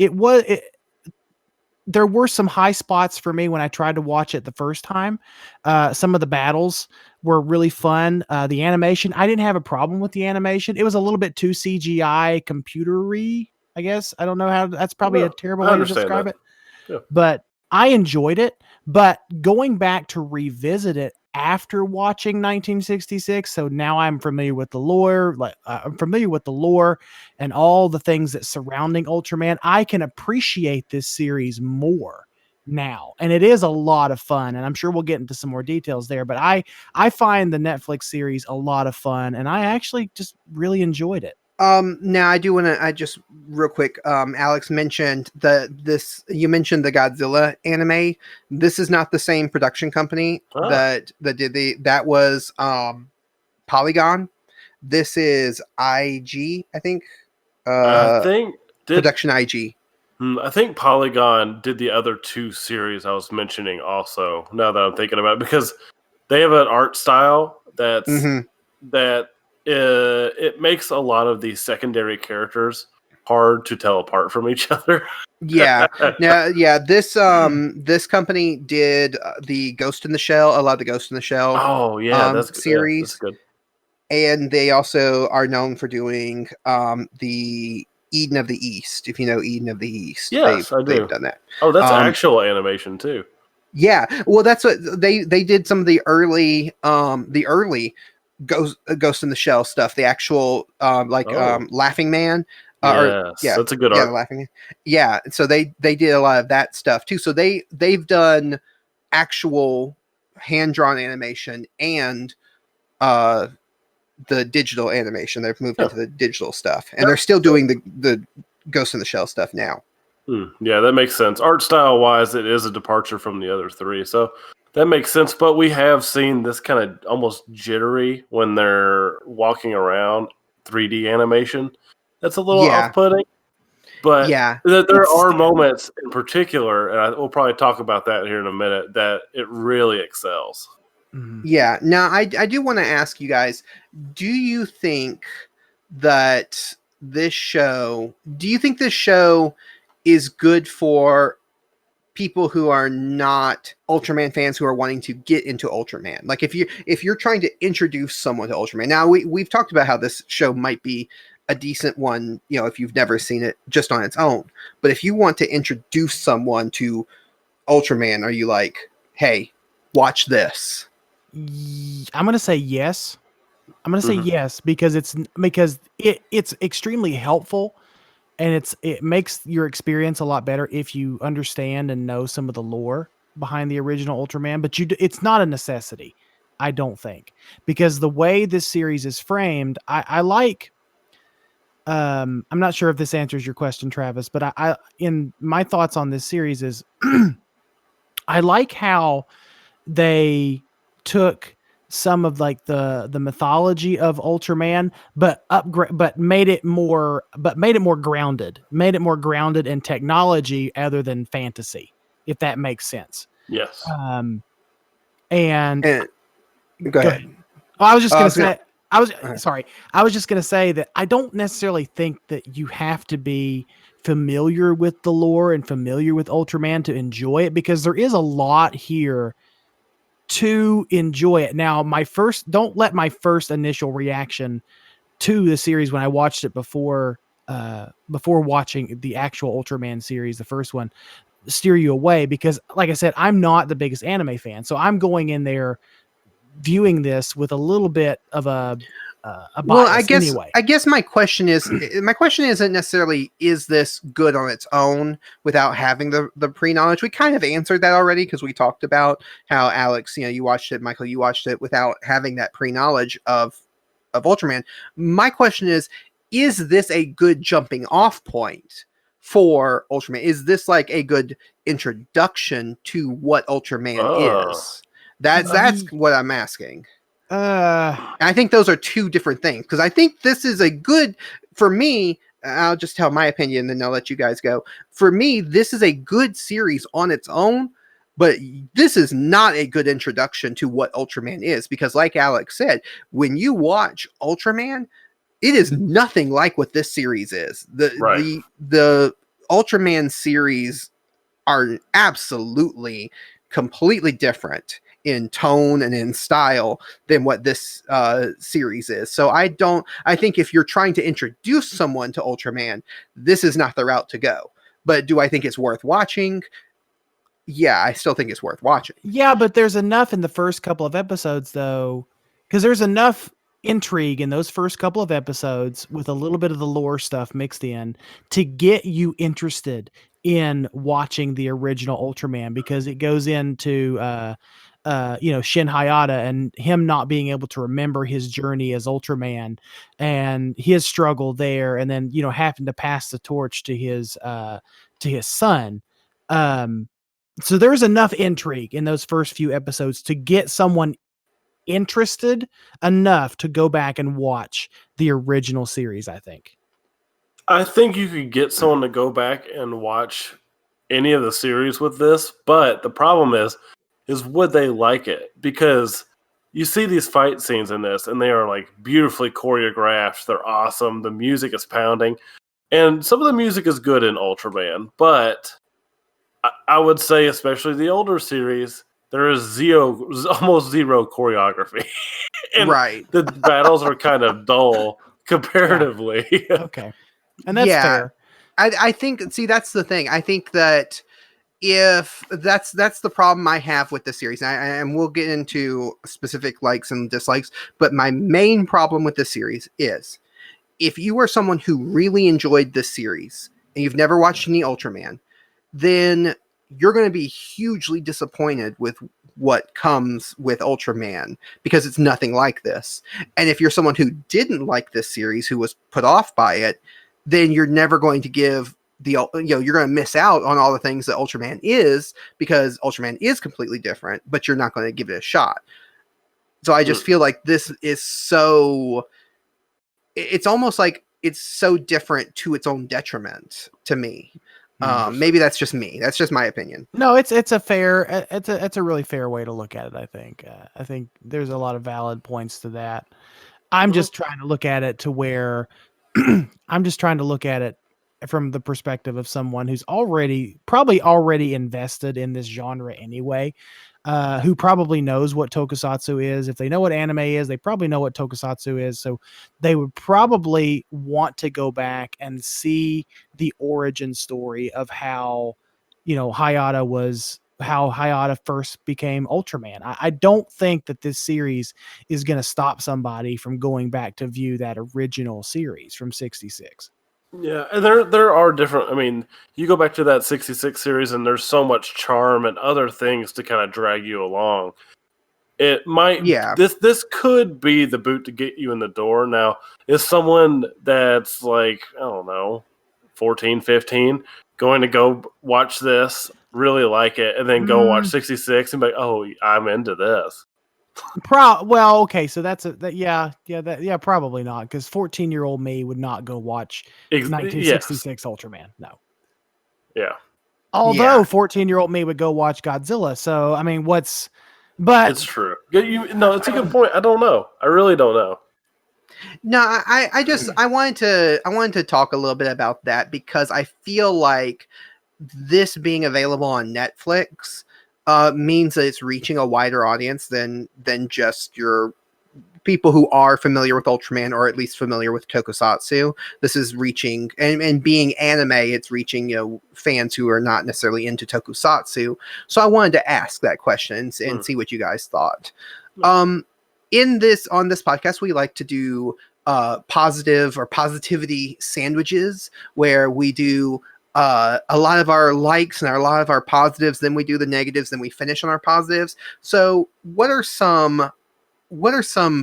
S3: There were some high spots for me when I tried to watch it the first time. Some of the battles were really fun. The animation, I didn't have a problem with the animation. It was a little bit too CGI computery, I guess. I don't know how. That's probably a terrible way to describe it.
S2: Yeah.
S3: But I enjoyed it. But going back to revisit it after watching 1966, so now I'm familiar with the lore. I'm familiar with the lore and all the things that surrounding Ultraman. I can appreciate this series more now, and it is a lot of fun. And I'm sure we'll get into some more details there. But I find the Netflix series a lot of fun, and I actually just really enjoyed it.
S1: Now I do want to, I just real quick, Alex mentioned you mentioned the Godzilla anime. This is not the same production company that did that was, Polygon. This is IG, I think. Production IG.
S2: I think Polygon did the other two series I was mentioning also, now that I'm thinking about it, because they have an art style
S1: Mhm.
S2: that it makes a lot of these secondary characters hard to tell apart from each other.
S1: Yeah. Now, yeah, this company did the Ghost in the Shell, a lot of the Ghost in the Shell
S2: Oh yeah, that's
S1: series,
S2: good.
S1: and they also are known for doing the Eden of the East. If you know Eden of the East,
S2: Yes, I
S1: they've
S2: do.
S1: done that.
S2: Oh, that's
S1: Um,
S2: actual animation too.
S1: yeah, well, that's what they did. Some of the early Ghost in the Shell stuff, the actual
S2: Oh,
S1: Laughing Man, or
S2: yes, that's a good
S1: yeah, the
S2: art.
S1: Laughing Man. Yeah, so they did a lot of that stuff too. So they've done actual hand drawn animation and uh the digital animation. They've moved
S2: Yeah.
S1: into the digital stuff, and they're still doing the Ghost in the Shell stuff now.
S2: Yeah, that makes sense. Art style wise, it is a departure from the other three, so that makes sense. But we have seen this kind of almost jittery when they're walking around 3D animation. That's a little
S1: Yeah,
S2: off-putting, but
S1: yeah.
S2: there
S3: It's
S2: are moments in particular, and we'll probably talk about that here in a minute, that it really excels.
S3: Mhm.
S1: Yeah. Now, I do want to ask you guys: do you think that do you think this show is good for people who are not Ultraman fans who are wanting to get into Ultraman? Like, if you're trying to introduce someone to Ultraman, now we've talked about how this show might be a decent one, you know, if you've never seen it just on its own. But if you want to introduce someone to Ultraman, are you like, hey, watch this?
S3: I'm gonna say yes. I'm gonna say
S2: Mhm.
S3: yes because it's extremely helpful, and it makes your experience a lot better if you understand and know some of the lore behind the original Ultraman. But it's not a necessity, I don't think, because the way this series is framed, I like. I'm not sure if this answers your question, Travis, but I in my thoughts on this series is I like how they took some of like the mythology of Ultraman, but made it more grounded, in technology other than fantasy, if that makes sense.
S2: Yes.
S3: Um, and
S1: And go
S3: go
S1: ahead.
S3: ahead. Oh, I was just
S1: I
S3: gonna
S1: was gonna.
S3: say. I was
S1: Okay.
S3: sorry. I was just gonna say that I don't necessarily think that you have to be familiar with the lore and familiar with Ultraman to enjoy it, because there is a lot here to enjoy it. Now, don't let my first initial reaction to the series when I watched it before watching the actual Ultraman series, the first one, steer you away, because like I said, I'm not the biggest anime fan. So I'm going in there viewing this with a little bit of a
S1: Well,
S3: bias anyway.
S1: I guess my question isn't necessarily, is this good on its own without having the pre knowledge. We kind of answered that already because we talked about how Alex, you know, you watched it, Michael, you watched it without having that pre knowledge of Ultraman. My question is this a good jumping off point for Ultraman? Is this like a good introduction to what Ultraman
S2: Oh.
S1: is? That's what I'm asking.
S3: Uh,
S1: And I think those are two different things, because I think this is a good, for me, I'll just tell my opinion and then I'll let you guys go. For me, this is a good series on its own, but this is not a good introduction to what Ultraman is, because like Alex said, when you watch Ultraman, it is nothing like what this series is.
S2: Right.
S1: The Ultraman series are absolutely completely different in tone and in style than what this series is. So I think if you're trying to introduce someone to Ultraman, this is not the route to go. But do I think it's worth watching? Yeah, I still think it's worth watching.
S3: yeah, but there's enough in the first couple of episodes, though, because there's enough intrigue in those first couple of episodes with a little bit of the lore stuff mixed in to get you interested in watching the original Ultraman, because it goes into Shin Hayata and him not being able to remember his journey as Ultraman and his struggle there, and then having to pass the torch to his son. So there's enough intrigue in those first few episodes to get someone interested enough to go back and watch the original series, I think.
S2: I think you could get someone to go back and watch any of the series with this, but the problem is would they like it? Because you see these fight scenes in this, and they are like beautifully choreographed. They're awesome. The music is pounding, and some of the music is good in Ultraman, but I would say, especially the older series, there is almost zero choreography, and
S1: Right.
S2: the battles are kind of dull comparatively.
S3: Okay. And that's
S1: Yeah.
S3: fair.
S1: I think, see, that's the thing. I think that if that's the problem I have with the series, and we'll get into specific likes and dislikes, but my main problem with the series is if you are someone who really enjoyed this series and you've never watched any Ultraman, then you're going to be hugely disappointed with what comes with Ultraman because it's nothing like this. And if you're someone who didn't like this series, who was put off by it, then you're never going to give you're going to miss out on all the things that Ultraman is, because Ultraman is completely different, but you're not going to give it a shot. So I just feel like this is it's almost like it's so different to its own detriment to me. Maybe that's just me. That's just my opinion.
S3: No, it's a really fair way to look at it. I think there's a lot of valid points to that. I'm just trying to look at it to where I'm just trying to look at it from the perspective of someone who's probably already invested in this genre anyway, who probably knows what tokusatsu is. If they know what anime is, they probably know what tokusatsu is. So they would probably want to go back and see the origin story of how, Hayata first became Ultraman. I don't think that this series is going to stop somebody from going back to view that original series from 66.
S2: Yeah, and there are different. I mean, you go back to that 66 series, and there's so much charm and other things to kind of drag you along. It might, this could be the boot to get you in the door. Now, is someone that's like, I don't know, 14, 15, going to go watch this, really like it, and then go watch 66 and be like, oh, I'm into this?
S3: Well, okay, so probably not, because 14-year-old me would not go watch 1966 Ultraman. No.
S2: Yeah.
S3: Although 14-year-old me would go watch Godzilla. So I mean, but
S2: it's true. It's a good point. I don't know. I really don't know.
S1: No, I wanted to talk a little bit about that, because I feel like this being available on Netflix means that it's reaching a wider audience than just your people who are familiar with Ultraman, or at least familiar with tokusatsu. This is reaching, and being anime, it's reaching fans who are not necessarily into tokusatsu. So I wanted to ask that question and see what you guys thought. On this podcast, we like to do positive or positivity sandwiches, where we do a lot of our likes and a lot of our positives, then we do the negatives, then we finish on our positives. So what are some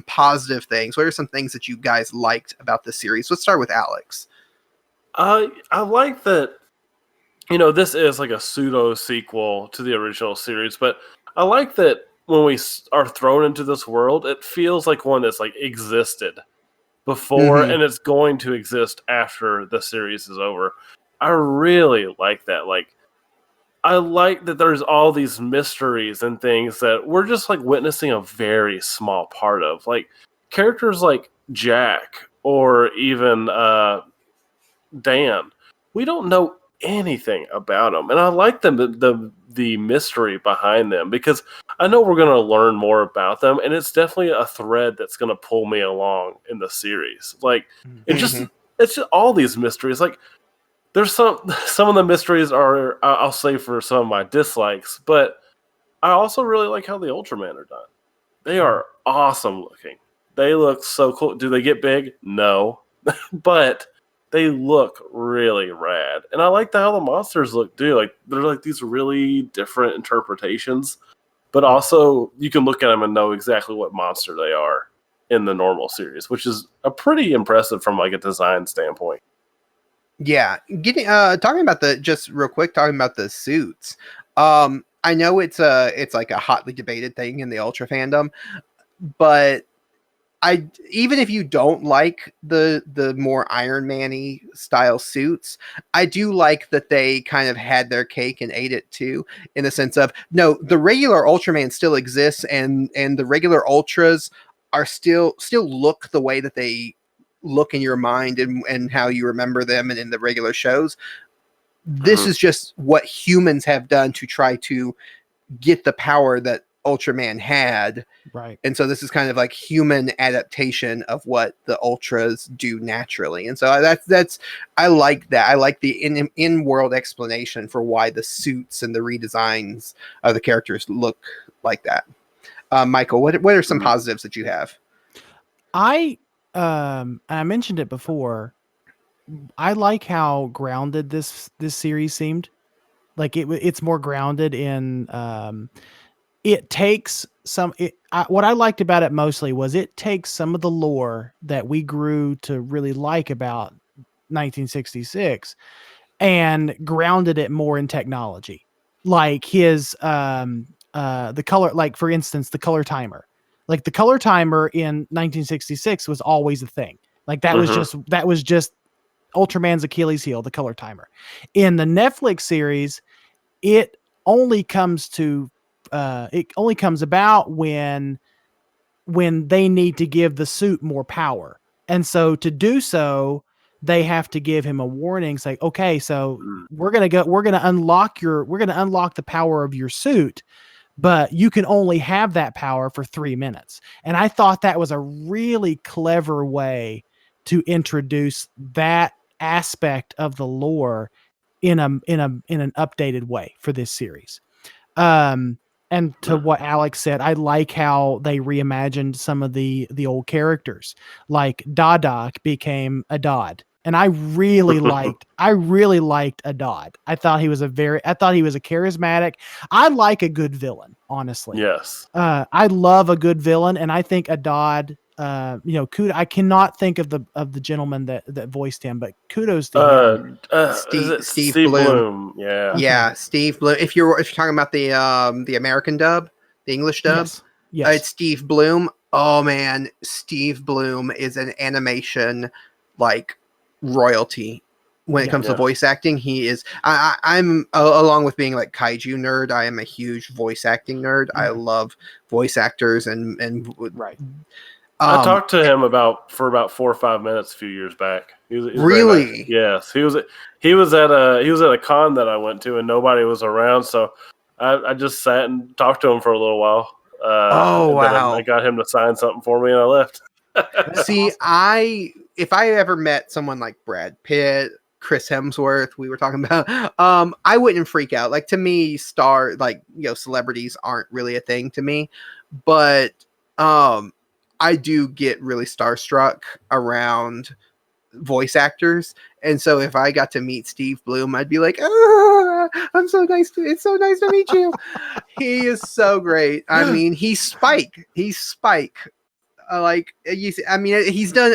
S1: positive things? What are some things that you guys liked about the series? Let's start with Alex.
S2: I like that, this is like a pseudo sequel to the original series, but I like that when we are thrown into this world, it feels like one that's like existed before, and it's going to exist after the series is over. I really like that. Like, I like that there's all these mysteries and things that we're just like witnessing a very small part of. Like characters like Jack or even Dan, we don't know anything about them, and I like the mystery behind them, because I know we're going to learn more about them, and it's definitely a thread that's going to pull me along in the series. Like it's just all these mysteries. Like there's some of the mysteries are, I'll say, for some of my dislikes, but I also really like how the Ultraman are done. They are awesome looking. They look so cool. Do they get big? No, but they look really rad. And I like how the monsters look too. Like they're like these really different interpretations, but also you can look at them and know exactly what monster they are in the normal series, which is a pretty impressive from like a design standpoint.
S1: Yeah, talking about the suits. I know it's like a hotly debated thing in the Ultra fandom, but even if you don't like the more Iron Man-y style suits, I do like that they kind of had their cake and ate it too, in the sense of, no, the regular Ultraman still exists, and the regular Ultras are still look the way that they look in your mind and how you remember them and in the regular shows. This is just what humans have done to try to get the power that Ultraman had.
S3: Right.
S1: And so this is kind of like human adaptation of what the Ultras do naturally. And so that's I like that. I like the in-world explanation for why the suits and the redesigns of the characters look like that. Michael, what are some positives that you have?
S3: I mentioned it before. I like how grounded this series seemed. Like it's more grounded in it takes what I liked about it mostly was it takes some of the lore that we grew to really like about 1966 and grounded it more in technology. Like his the color, like for instance, the color timer. Like the color timer in 1966 was always a thing. Like that was just Ultraman's Achilles heel, the color timer. In the Netflix series, it only comes about when they need to give the suit more power. And so to do so, they have to give him a warning, say, okay, so we're going to unlock the power of your suit, but you can only have that power for 3 minutes. And I thought that was a really clever way to introduce that aspect of the lore in an updated way for this series. And to what Alex said, I like how they reimagined some of the old characters. Like Dada became Adad, and I really liked Adad. I thought he was a charismatic. I like a good villain, honestly.
S2: Yes.
S3: I love a good villain, and I think Adad. I cannot think of the gentleman that voiced him, but kudos to him.
S1: Steve Bloom.
S2: Yeah.
S3: Okay.
S1: Yeah, Steve Bloom. If you're talking about the American dub, the English dub,
S3: yes.
S1: it's Steve Bloom. Oh man, Steve Bloom is an animation like royalty when it comes to voice acting. He is. I'm along with being like kaiju nerd. I am a huge voice acting nerd. I love voice actors and
S3: right.
S2: I talked to him for about 4 or 5 minutes a few years back. He was
S1: really?
S2: Nice. Yes, he was at a con that I went to and nobody was around, so I just sat and talked to him for a little while.
S1: Wow!
S2: I got him to sign something for me and I left.
S1: See, if I ever met someone like Brad Pitt, Chris Hemsworth, we were talking about, I wouldn't freak out. Like to me, celebrities aren't really a thing to me, but I do get really starstruck around voice actors. And so if I got to meet Steve Bloom, I'd be like, it's so nice to meet you. He is so great. I mean, he's Spike. He's done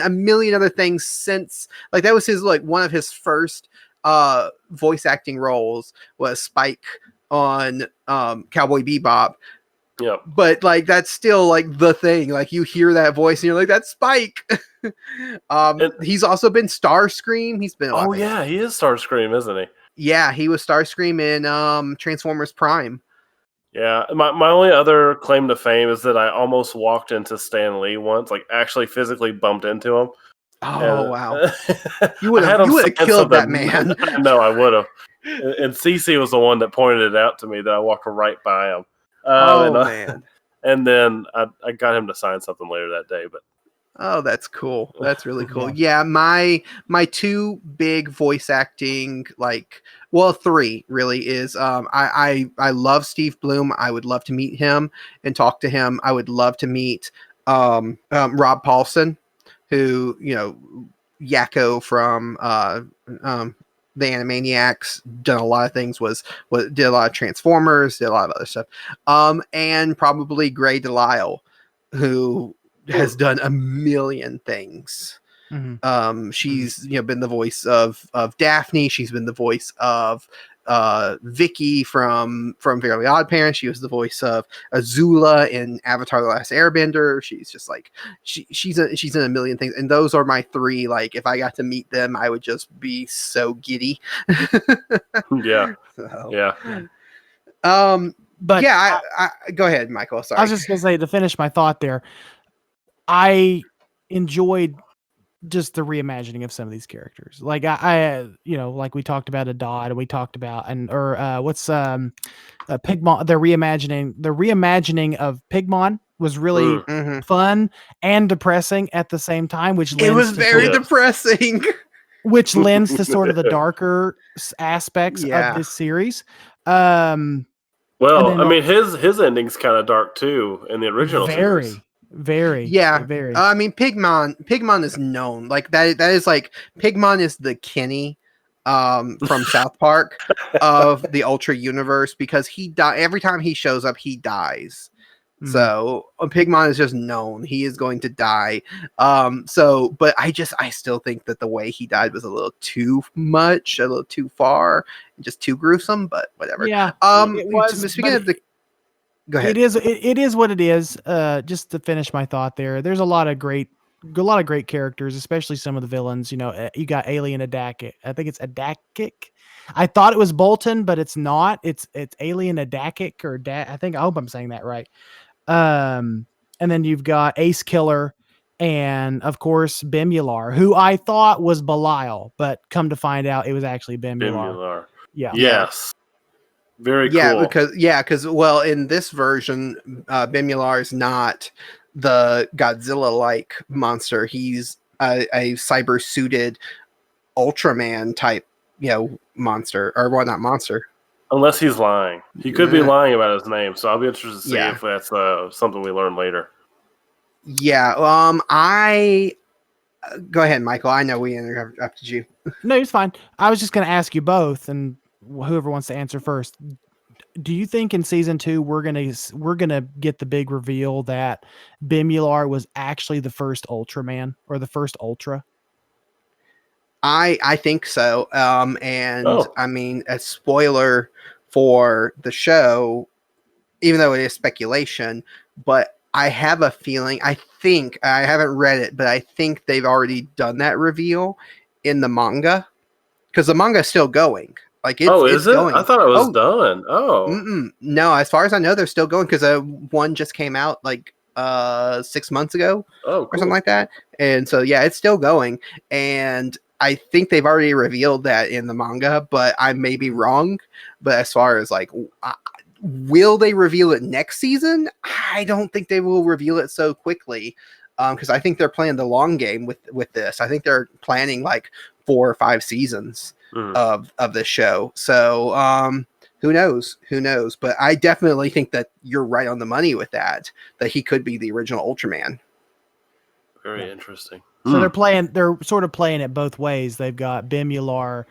S1: a million other things since, like, that was one of his first voice acting roles was Spike on Cowboy Bebop.
S2: Yep.
S1: But like that's still like the thing. Like you hear that voice and you're like, that's Spike. He's also been Starscream. He's been
S2: he is Starscream, isn't he?
S1: Yeah, he was Starscream in Transformers Prime.
S2: Yeah, my only other claim to fame is that I almost walked into Stan Lee once, like actually physically bumped into him.
S1: Wow. You would have killed that man.
S2: No, I would have. And Cece was the one that pointed it out to me that I walked right by him.
S1: Man.
S2: And then I got him to sign something later that day, but
S1: that's cool. That's really cool. Yeah, my two big voice acting, three really is I love Steve Bloom. I would love to meet him and talk to him. I would love to meet Rob Paulson, who, Yakko from the Animaniacs, done a lot of things, did a lot of Transformers, did a lot of other stuff. And probably Grey Delisle, who has done a million things.
S3: Mm-hmm.
S1: She's been the voice of Daphne. She's been the voice of Vicky from Fairly Odd Parents. She was the voice of Azula in Avatar: The Last Airbender. She's just like she's in a million things, and those are my three. Like if I got to meet them, I would just be so giddy.
S2: Yeah.
S1: So,
S2: Yeah.
S3: But
S1: yeah, I go ahead, Michael. Sorry.
S3: I was just gonna say, to finish my thought there, I enjoyed just the reimagining of some of these characters. Like I like we talked about Adad, we talked about what's Pigmon. The reimagining of Pigmon was really
S1: Mhm.
S3: fun and depressing at the same time, which
S1: It was
S3: lends to
S1: very
S2: Yes.
S1: depressing.
S3: which lends to sort of the darker aspects
S1: Yeah.
S3: of this series.
S2: Well,
S3: then-
S2: I mean, his ending's kind of dark too in the original series.
S3: very,
S1: Yeah.
S3: very.
S1: I mean, Pigmon is known like that. That is like Pigmon is the Kenny from South Park of the Ultra universe because he every time he shows up, he dies.
S3: Mhm.
S1: So Pigmon is just known he is going to die. But I still think that the way he died was a little too much, a little too far, just too gruesome. But whatever.
S3: Yeah, it was.
S1: Speaking
S3: but
S1: of the, go ahead.
S3: It is what it is. Just to finish my thought there, there's a lot of great characters, especially some of the villains. You got Alien Adakik. I think it's Adakik. I thought it was Bolton, but it's not. It's Alien Adakik I hope I'm saying that right. And then you've got Ace Killer, and of course Bemular, who I thought was Belial, but come to find out it was actually Bemular.
S2: Bemular.
S3: Yeah.
S2: Yes. Very
S1: Yeah,
S2: cool.
S1: because well, in this version, Bemular is not the Godzilla-like monster. He's a cyber-suited Ultraman type, monster, or well, not monster.
S2: Unless he's lying. He could be lying about his name, so I'll be interested to see
S1: Yeah.
S2: if that's something we learn later.
S1: Yeah. Go ahead, Michael. I know we interrupted you.
S3: No, it's fine. I was just going to ask you both, and whoever wants to answer first. Do you think in season 2 we're gonna get the big reveal that Bemular was actually the first Ultraman or the first Ultra?
S1: I think so.
S2: Oh.
S1: I mean, a spoiler for the show, even though it is speculation, but I have a feeling, I haven't read it, but I think they've already done that reveal in the manga because the manga is still going. Like
S2: is it?
S1: going.
S2: I thought it was done. Oh.
S1: No, as far as I know, they're still going because one just came out like 6 months ago
S2: Oh,
S1: or
S2: cool.
S1: something like that. And so, yeah, it's still going. And I think they've already revealed that in the manga, but I may be wrong. But as far as like, will they reveal it next season? I don't think they will reveal it so quickly because I think they're playing the long game with this. I think they're planning like 4 or 5 seasons of this show. So who knows? But I definitely think that you're right on the money with that he could be the original Ultraman.
S2: Very interesting.
S3: So they're sort of playing it both ways. They've got Bemular,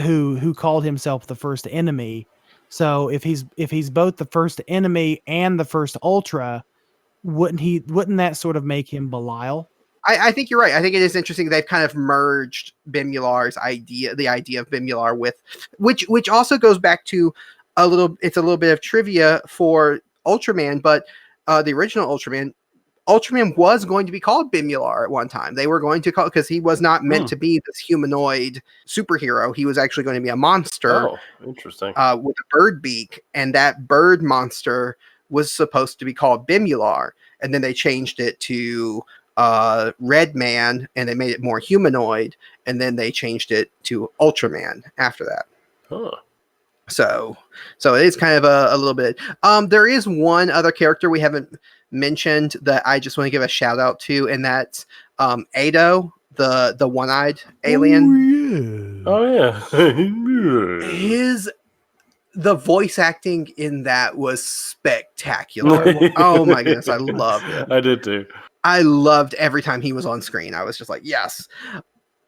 S3: who called himself the first enemy. So if he's both the first enemy and the first Ultra, wouldn't that sort of make him Belial?
S1: I think you're right. I think it is interesting. They've kind of merged the idea of Bemular with, which also goes back to it's a little bit of trivia for Ultraman, but the original Ultraman was going to be called Bemular at one time. They were going to call, because he was not meant to be this humanoid superhero. He was actually going to be a monster.
S2: Oh, interesting.
S1: With a bird beak, and that bird monster was supposed to be called Bemular, and then they changed it to Red Man, and they made it more humanoid, and then they changed it to Ultraman after that.
S2: Huh.
S1: So it is kind of a little bit. There is one other character we haven't mentioned that I just want to give a shout out to, and that's Ado, the one-eyed alien.
S2: Oh yeah.
S1: The voice acting in that was spectacular. Oh my goodness, I loved it.
S2: I did too.
S1: I loved every time he was on screen. I was just like, yes.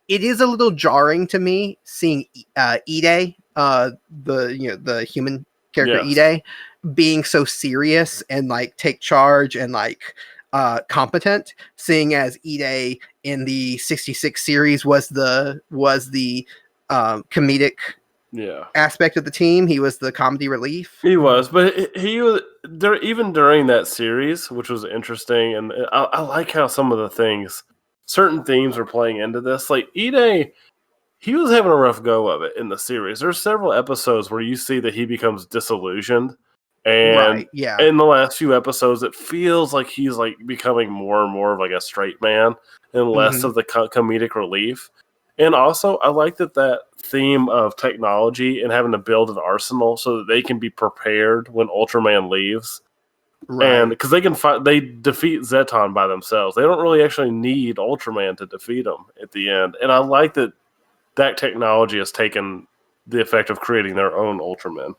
S1: It is a little jarring to me seeing Ide, the human character, Ide, being so serious and like take charge and like competent, seeing as Ide in the 66 series was the comedic aspect of the team. He was the comedy relief.
S2: He was, but he was there even during that series, which was interesting. And I like how some of the certain themes were playing into this. Like Ide, he was having a rough go of it in the series. There's several episodes where you see that he becomes disillusioned. And in the last few episodes, it feels like he's like becoming more and more of like a straight man and less of the comedic relief. And also, I like that theme of technology and having to build an arsenal so that they can be prepared when Ultraman leaves. Right. And because they defeat Zeton by themselves. They don't really actually need Ultraman to defeat them at the end. And I like that technology has taken the effect of creating their own Ultraman.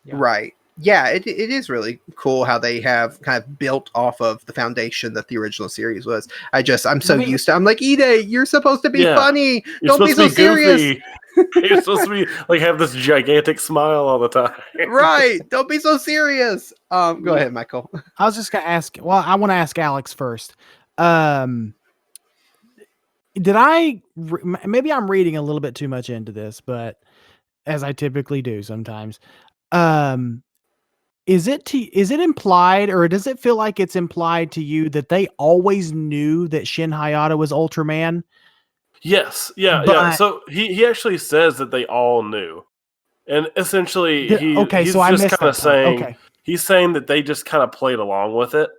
S1: Yeah. Right. Yeah, it is really cool how they have kind of built off of the foundation that the original series was. I'm so used to. I'm like, Ide, you're supposed to be funny. Don't be so serious.
S2: You're supposed to be like have this gigantic smile all the time.
S1: Right. Don't be so serious. Go ahead, Michael.
S3: I was just gonna ask. Well, I want to ask Alex first. Maybe I'm reading a little bit too much into this, but as I typically do sometimes. Is it implied, or does it feel like it's implied to you that they always knew that Shin Hayata was Ultraman?
S2: Yes, yeah. So he actually says that they all knew, and essentially he's just kind of saying he's saying that they just kind of played along with it,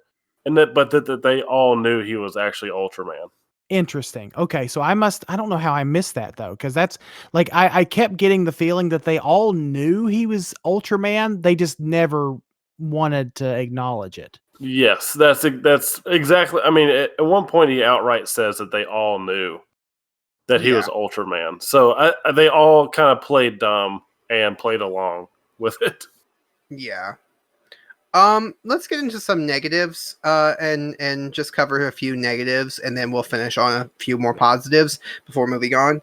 S2: and that they all knew he was actually Ultraman.
S3: Interesting. Okay, so I don't know how I missed that though, because that's like I kept getting the feeling that they all knew he was Ultraman. They just never wanted to acknowledge it.
S2: Yes, that's exactly. I mean, at one point he outright says that they all knew that he was Ultraman. So they all kind of played dumb and played along with it.
S1: Yeah. Let's get into some negatives, and just cover a few negatives, and then we'll finish on a few more positives before moving on.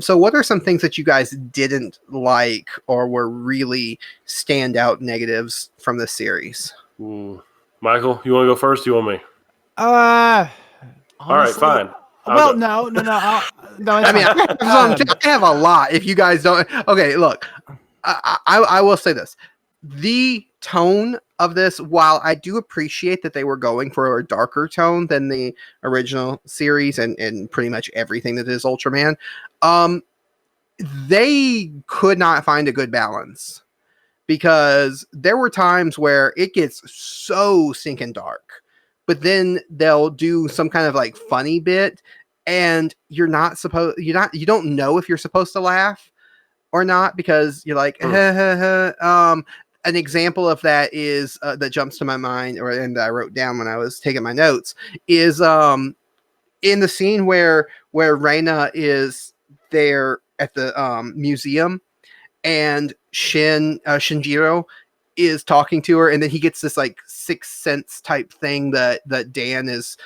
S1: So what are some things that you guys didn't like or were really standout negatives from this series?
S2: Michael, you want to go first? You want me?
S3: Honestly,
S2: all right, fine.
S3: No. No, I
S1: mean, I have a lot. If you guys don't, okay, look, I will say this. The tone of this, while I do appreciate that they were going for a darker tone than the original series and pretty much everything that is Ultraman, they could not find a good balance, because there were times where it gets so stinking dark, but then they'll do some kind of like funny bit, and you don't know if you're supposed to laugh or not, because you're like, an example of that is that jumps to my mind, and I wrote down when I was taking my notes, is in the scene where Reina is there at the museum, and Shinjiro is talking to her, and then he gets this like sixth sense type thing that Dan is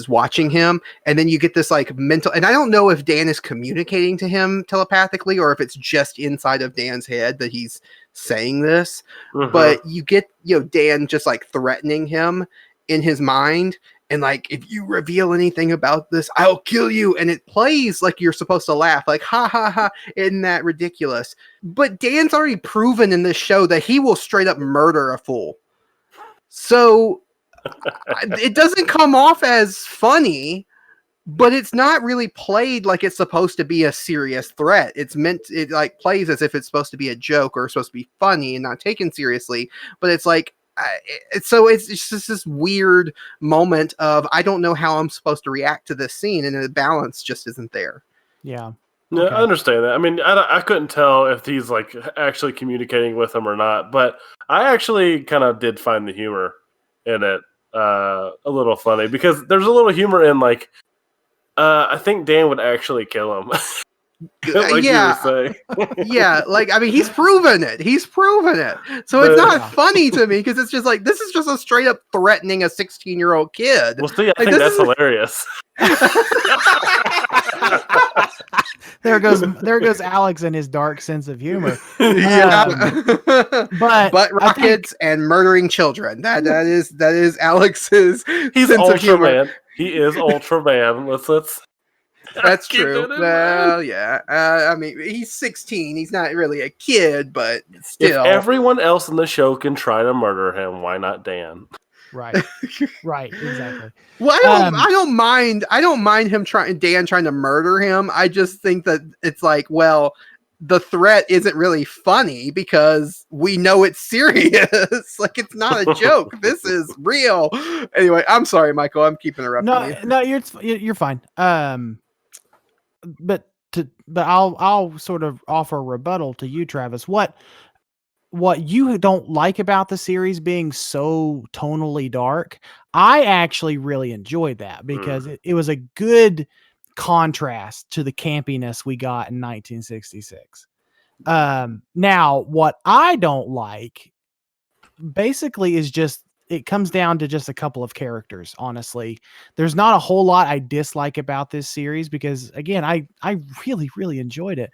S1: watching him, and then you get this like mental, and I don't know if Dan is communicating to him telepathically or if it's just inside of Dan's head that he's saying this, but you get Dan just like threatening him in his mind, and like, if you reveal anything about this, I'll kill you, and it plays like you're supposed to laugh, like ha ha ha, isn't that ridiculous? But Dan's already proven in this show that he will straight up murder a fool, so it doesn't come off as funny, but it's not really played like it's supposed to be a serious threat. It like plays as if it's supposed to be a joke or supposed to be funny and not taken seriously, but it's like it's just this weird moment of, I don't know how I'm supposed to react to this scene, and the balance just isn't there.
S3: Yeah.
S2: No, okay. I understand that. I mean, I couldn't tell if he's like actually communicating with him or not, but I actually kind of did find the humor in it a little funny, because there's a little humor in like, I think Dan would actually kill him. Like you were saying.
S1: Yeah, like, I mean, he's proven it. So it's not funny to me, because it's just like, this is just a straight up threatening a 16-year-old kid.
S2: Well, see, I think that's hilarious.
S3: There goes Alex and his dark sense of humor.
S1: But rockets and murdering children. That is Alex's
S2: He's
S1: sense of humor.
S2: He is Ultraman. Let's
S1: That's
S2: Keep
S1: true.
S2: it in
S1: Well,
S2: mind.
S1: yeah. I mean, he's 16. He's not really a kid, but
S2: If
S1: still.
S2: everyone else in the show can try to murder him, why not Dan?
S3: Right. Right. Exactly.
S1: Well,
S3: Um,
S1: I don't mind. I don't mind him Dan trying to murder him. I just think that it's like, well, the threat isn't really funny because we know it's serious. Like, it's not a joke. This is real. Anyway, I'm sorry, Michael. I'm keep interrupting you.
S3: no, you're fine. But I'll sort of offer a rebuttal to you, Travis. What you don't like about the series being so tonally dark, I actually really enjoyed that because it was a good contrast to the campiness we got in 1966. Now what I don't like basically is just it comes down to just a couple of characters, honestly. There's not a whole lot I dislike about this series because again, I really really enjoyed it.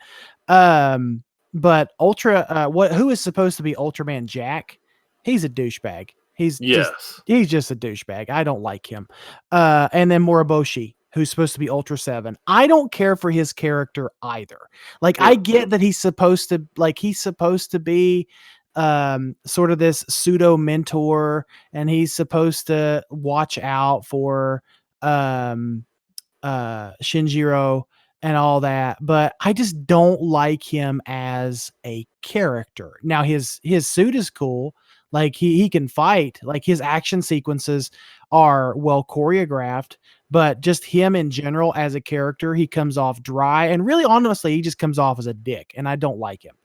S3: But who is supposed to be Ultraman Jack? He's a douchebag.
S2: Yes.
S3: He's just a douchebag. I don't like him. And then Moriboshi, who's supposed to be Ultra 7. I don't care for his character either. Like I get that he's supposed to be sort of this pseudo mentor, and he's supposed to watch out for Shinjiro and all that, but I just don't like him as a character. Now his suit is cool, like he can fight, like his action sequences are well choreographed, but just him in general as a character, he comes off dry, and really honestly, he just comes off as a dick, and I don't like him.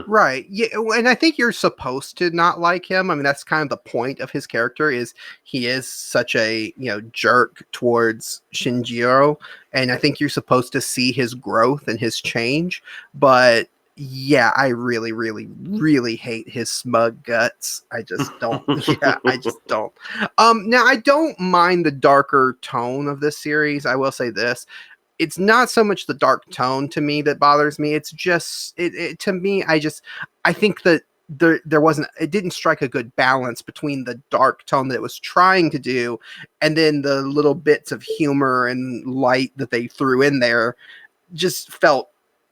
S1: Right. Yeah, and I think you're supposed to not like him. I mean, that's kind of the point of his character is he is such a, jerk towards Shinjiro, and I think you're supposed to see his growth and his change, but yeah, I really really really hate his smug guts. I just don't. Yeah, I just don't. Now I don't mind the darker tone of this series. I will say this. It's not so much the dark tone to me that bothers me. It's just to me. I think that there wasn't. It didn't strike a good balance between the dark tone that it was trying to do, and then the little bits of humor and light that they threw in there. Just felt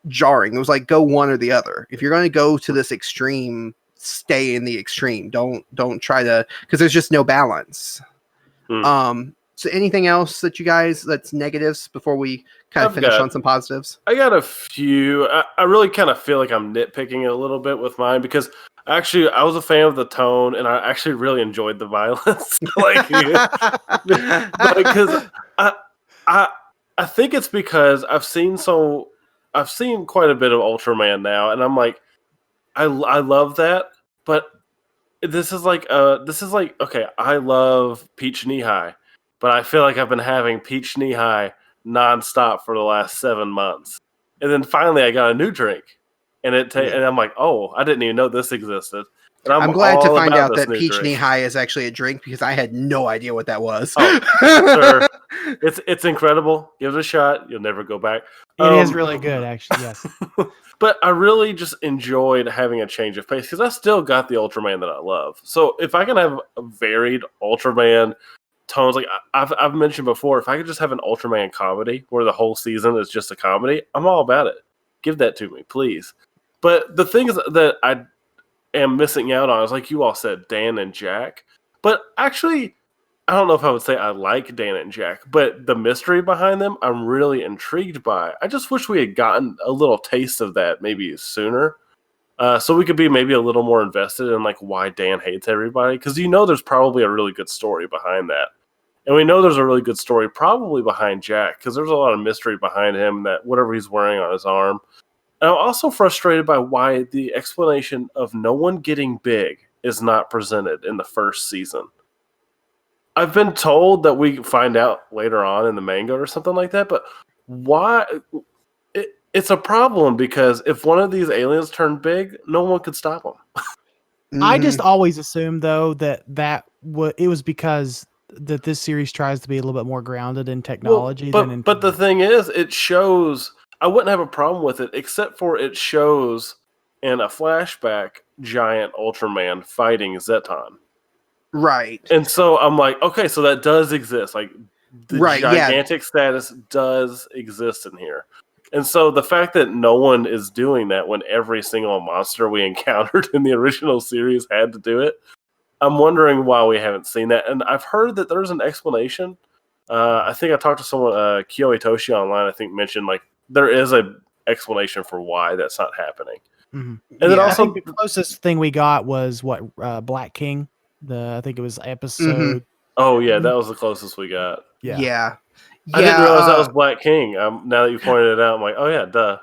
S1: jarring. It was like go one or the other. If you're going to go to this extreme, stay in the extreme. Don't try to because there's just no balance. So anything else that you guys that's negatives before we kind of finish on some positives?
S2: I got a few. I really kind of feel like I'm nitpicking a little bit with mine because actually I was a fan of the tone and I actually really enjoyed the violence. Because I think it's because I've seen quite a bit of Ultraman now, and I'm like, I love that, but this is like okay, I love Peach Knee High. But I feel like I've been having Peach Knee High nonstop for the last 7 months. And then finally I got a new drink. And and I'm like, oh, I didn't even know this existed. And
S1: I'm glad to find out that Peach Knee High is actually a drink because I had no idea what that was.
S2: Oh, sure. It's incredible. Give it a shot. You'll never go back.
S3: It is really good, actually, yes.
S2: But I really just enjoyed having a change of pace because I still got the Ultraman that I love. So if I can have a varied Ultraman tones, like I've mentioned before, if I could just have an Ultraman comedy where the whole season is just a comedy, I'm all about it. Give that to me, please. But the things that I am missing out on is, like you all said, Dan and Jack. But actually, I don't know if I would say I like Dan and Jack, but the mystery behind them, I'm really intrigued by. I just wish we had gotten a little taste of that maybe sooner. So we could be maybe a little more invested in like why Dan hates everybody. Because there's probably a really good story behind that. And we know there's a really good story probably behind Jack, because there's a lot of mystery behind him, that whatever he's wearing on his arm. And I'm also frustrated by why the explanation of no one getting big is not presented in the first season. I've been told that we find out later on in the manga or something like that, but why? It's a problem because if one of these aliens turned big, no one could stop them.
S3: I just always assumed, though, that it was because that this series tries to be a little bit more grounded in technology
S2: but the thing is, it shows. I wouldn't have a problem with it, except for it shows in a flashback giant Ultraman fighting Zeton.
S1: Right.
S2: And so I'm like, okay, so that does exist. Like the
S1: Right, yeah.
S2: gigantic status does exist in here. And so the fact that no one is doing that when every single monster we encountered in the original series had to do it, I'm wondering why we haven't seen that. And I've heard that there's an explanation. I think I talked to someone, Kyo Itoshi online, I think mentioned like there is a explanation for why that's not happening.
S3: Mm-hmm.
S2: And then
S3: I
S2: also
S3: think the closest thing we got was Black King. I think it was episode.
S2: Oh yeah, that was the closest we got.
S1: Yeah.
S2: I didn't realize that was Black King. Now that you pointed it out, I'm like, oh yeah, duh.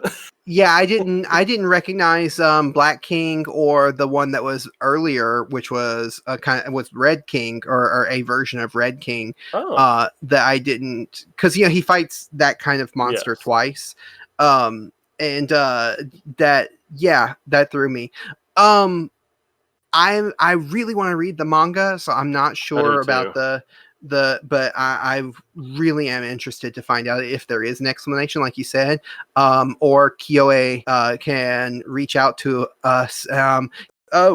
S1: Yeah, I didn't recognize Black King or the one that was earlier, which was was Red King or a version of Red King.
S2: Oh.
S1: That I didn't, because he fights that kind of monster twice, and that threw me. I really want to read the manga, so I'm not sure about but I really am interested to find out if there is an explanation, like you said, or Kyoe can reach out to us.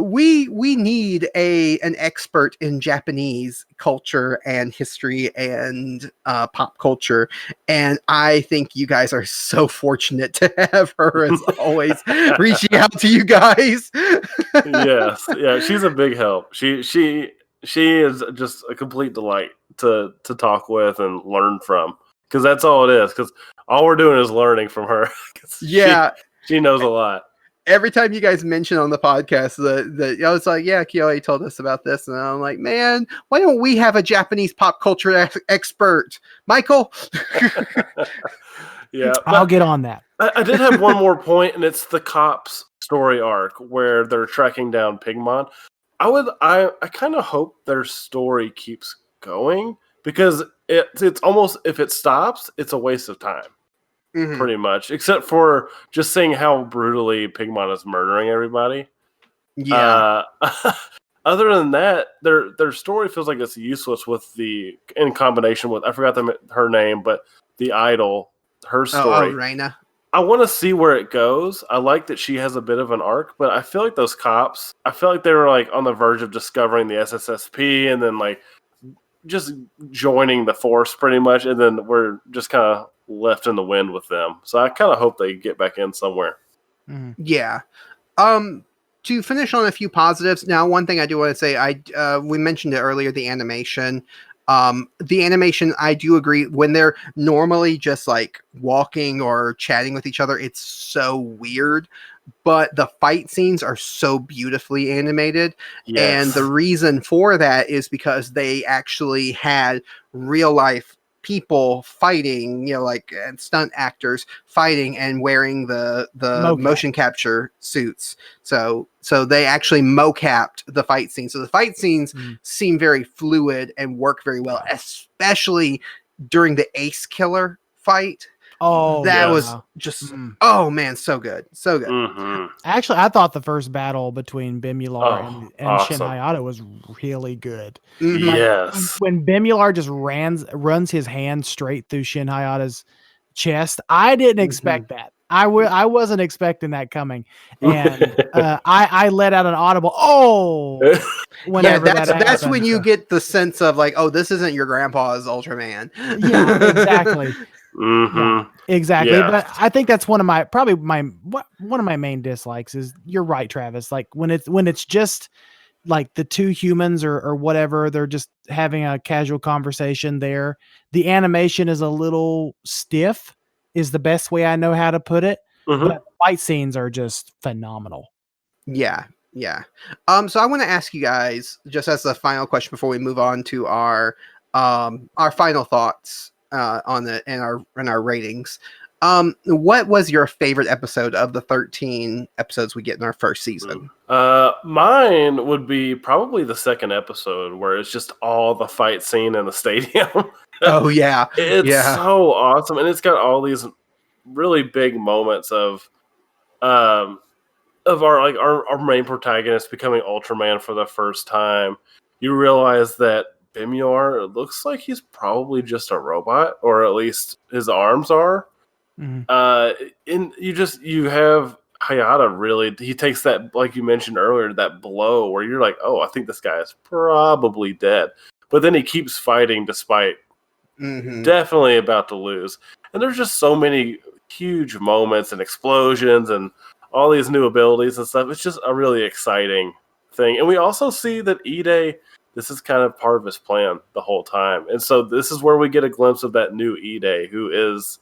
S1: We need an expert in Japanese culture and history and pop culture, and I think you guys are so fortunate to have her as always reaching out to you guys.
S2: Yes, yeah, she's a big help. She is just a complete delight to talk with and learn from, because that's all it is. Because all we're doing is learning from her.
S1: Yeah,
S2: she knows a lot.
S1: Every time you guys mention on the podcast that it's like, yeah, Kyoe told us about this, and I'm like, man, why don't we have a Japanese pop culture expert, Michael?
S2: Yeah,
S3: I'll get on that.
S2: I did have one more point, and it's the cops story arc where they're tracking down Pigmon. I kind of hope their story keeps going, because it's almost, if it stops, it's a waste of time. Mm-hmm. Pretty much, except for just seeing how brutally Pigmon is murdering everybody.
S1: Yeah.
S2: Other than that, their story feels like it's useless in combination with, I forgot her name, but the idol, her story.
S1: Oh, Reina.
S2: I want to see where it goes. I like that she has a bit of an arc, but I feel like those cops, I feel like they were like on the verge of discovering the SSSP and then like just joining the force pretty much, and then we're just kind of left in the wind with them. So I kind of hope they get back in somewhere.
S3: Mm-hmm.
S1: Yeah. To finish on a few positives, now one thing I do want to say, we mentioned it earlier, the animation. The animation, I do agree, when they're normally just like walking or chatting with each other, it's so weird. But the fight scenes are so beautifully animated.
S2: Yes.
S1: And the reason for that is because they actually had real life people fighting, like stunt actors fighting and wearing the motion capture suits. So they actually mocapped the fight scenes. So the fight scenes seem very fluid and work very well, especially during the Ace Killer fight.
S3: Oh,
S1: that was just oh man, so good, so good.
S2: Mm-hmm.
S3: Actually, I thought the first battle between Bimular and
S2: awesome.
S3: Shin Hayato was really good.
S1: Mm-hmm.
S2: Yes,
S3: when Bimular just runs his hand straight through Shin Hayato's chest, I didn't expect that. I wasn't expecting that coming, and I let out an audible whenever
S1: that's when you get the sense of like, oh, this isn't your grandpa's Ultraman.
S3: Yeah, exactly.
S2: Mm-hmm.
S3: Yeah, exactly.
S2: Yeah.
S3: But I think that's one of my main dislikes is, you're right, Travis. Like when it's just like the two humans or whatever, they're just having a casual conversation there. The animation is a little stiff, is the best way I know how to put it.
S2: Mm-hmm.
S3: But fight scenes are just phenomenal.
S1: Yeah. So I want to ask you guys, just as a final question before we move on to our final thoughts on it and our ratings. What was your favorite episode of the 13 episodes we get in our first season?
S2: Mine would be probably the second episode, where it's just all the fight scene in the stadium.
S1: Oh yeah.
S2: It's so awesome. And it's got all these really big moments of our main protagonist becoming Ultraman for the first time. You realize that Bimular, it looks like he's probably just a robot, or at least his arms are.
S3: Mm-hmm.
S2: And you have Hayata, really, he takes that, like you mentioned earlier, that blow where you're like, oh, I think this guy is probably dead. But then he keeps fighting despite definitely about to lose. And there's just so many huge moments and explosions and all these new abilities and stuff. It's just a really exciting thing. And we also see that Ide, this is kind of part of his plan the whole time. And so this is where we get a glimpse of that new Ide, who is,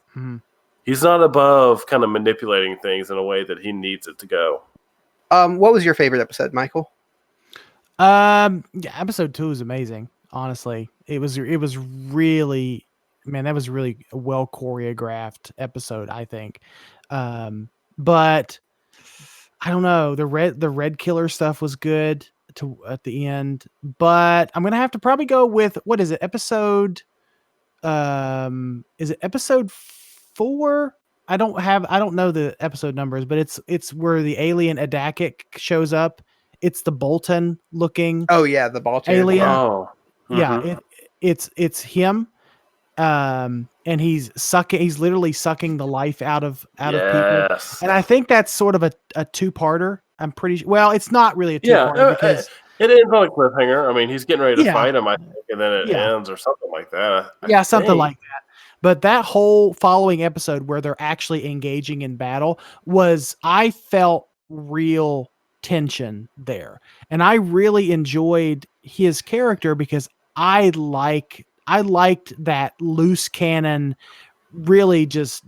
S2: he's not above kind of manipulating things in a way that he needs it to go.
S1: What was your favorite episode, Michael?
S3: Yeah, episode 2 is amazing. Honestly, it was really, man, that was really a well choreographed episode, I think. But I don't know, the red killer stuff was good at the end, but I'm gonna have to probably go with, what is it, episode? Is it episode 4? I don't know the episode numbers, but it's where the alien Adakik shows up. It's the Bolton looking.
S1: Oh yeah, the Bolton
S3: alien.
S2: Oh,
S3: yeah, it's him. And he's literally sucking the life out of people. And I think that's sort of a two-parter. I'm pretty sure. Well, it's not really a two-parter because
S2: it ends on a cliffhanger. I mean, he's getting ready to fight him, I think, and then it ends or something like that.
S3: Something like that. But that whole following episode where they're actually engaging in battle I felt real tension there. And I really enjoyed his character because I liked that loose cannon, really just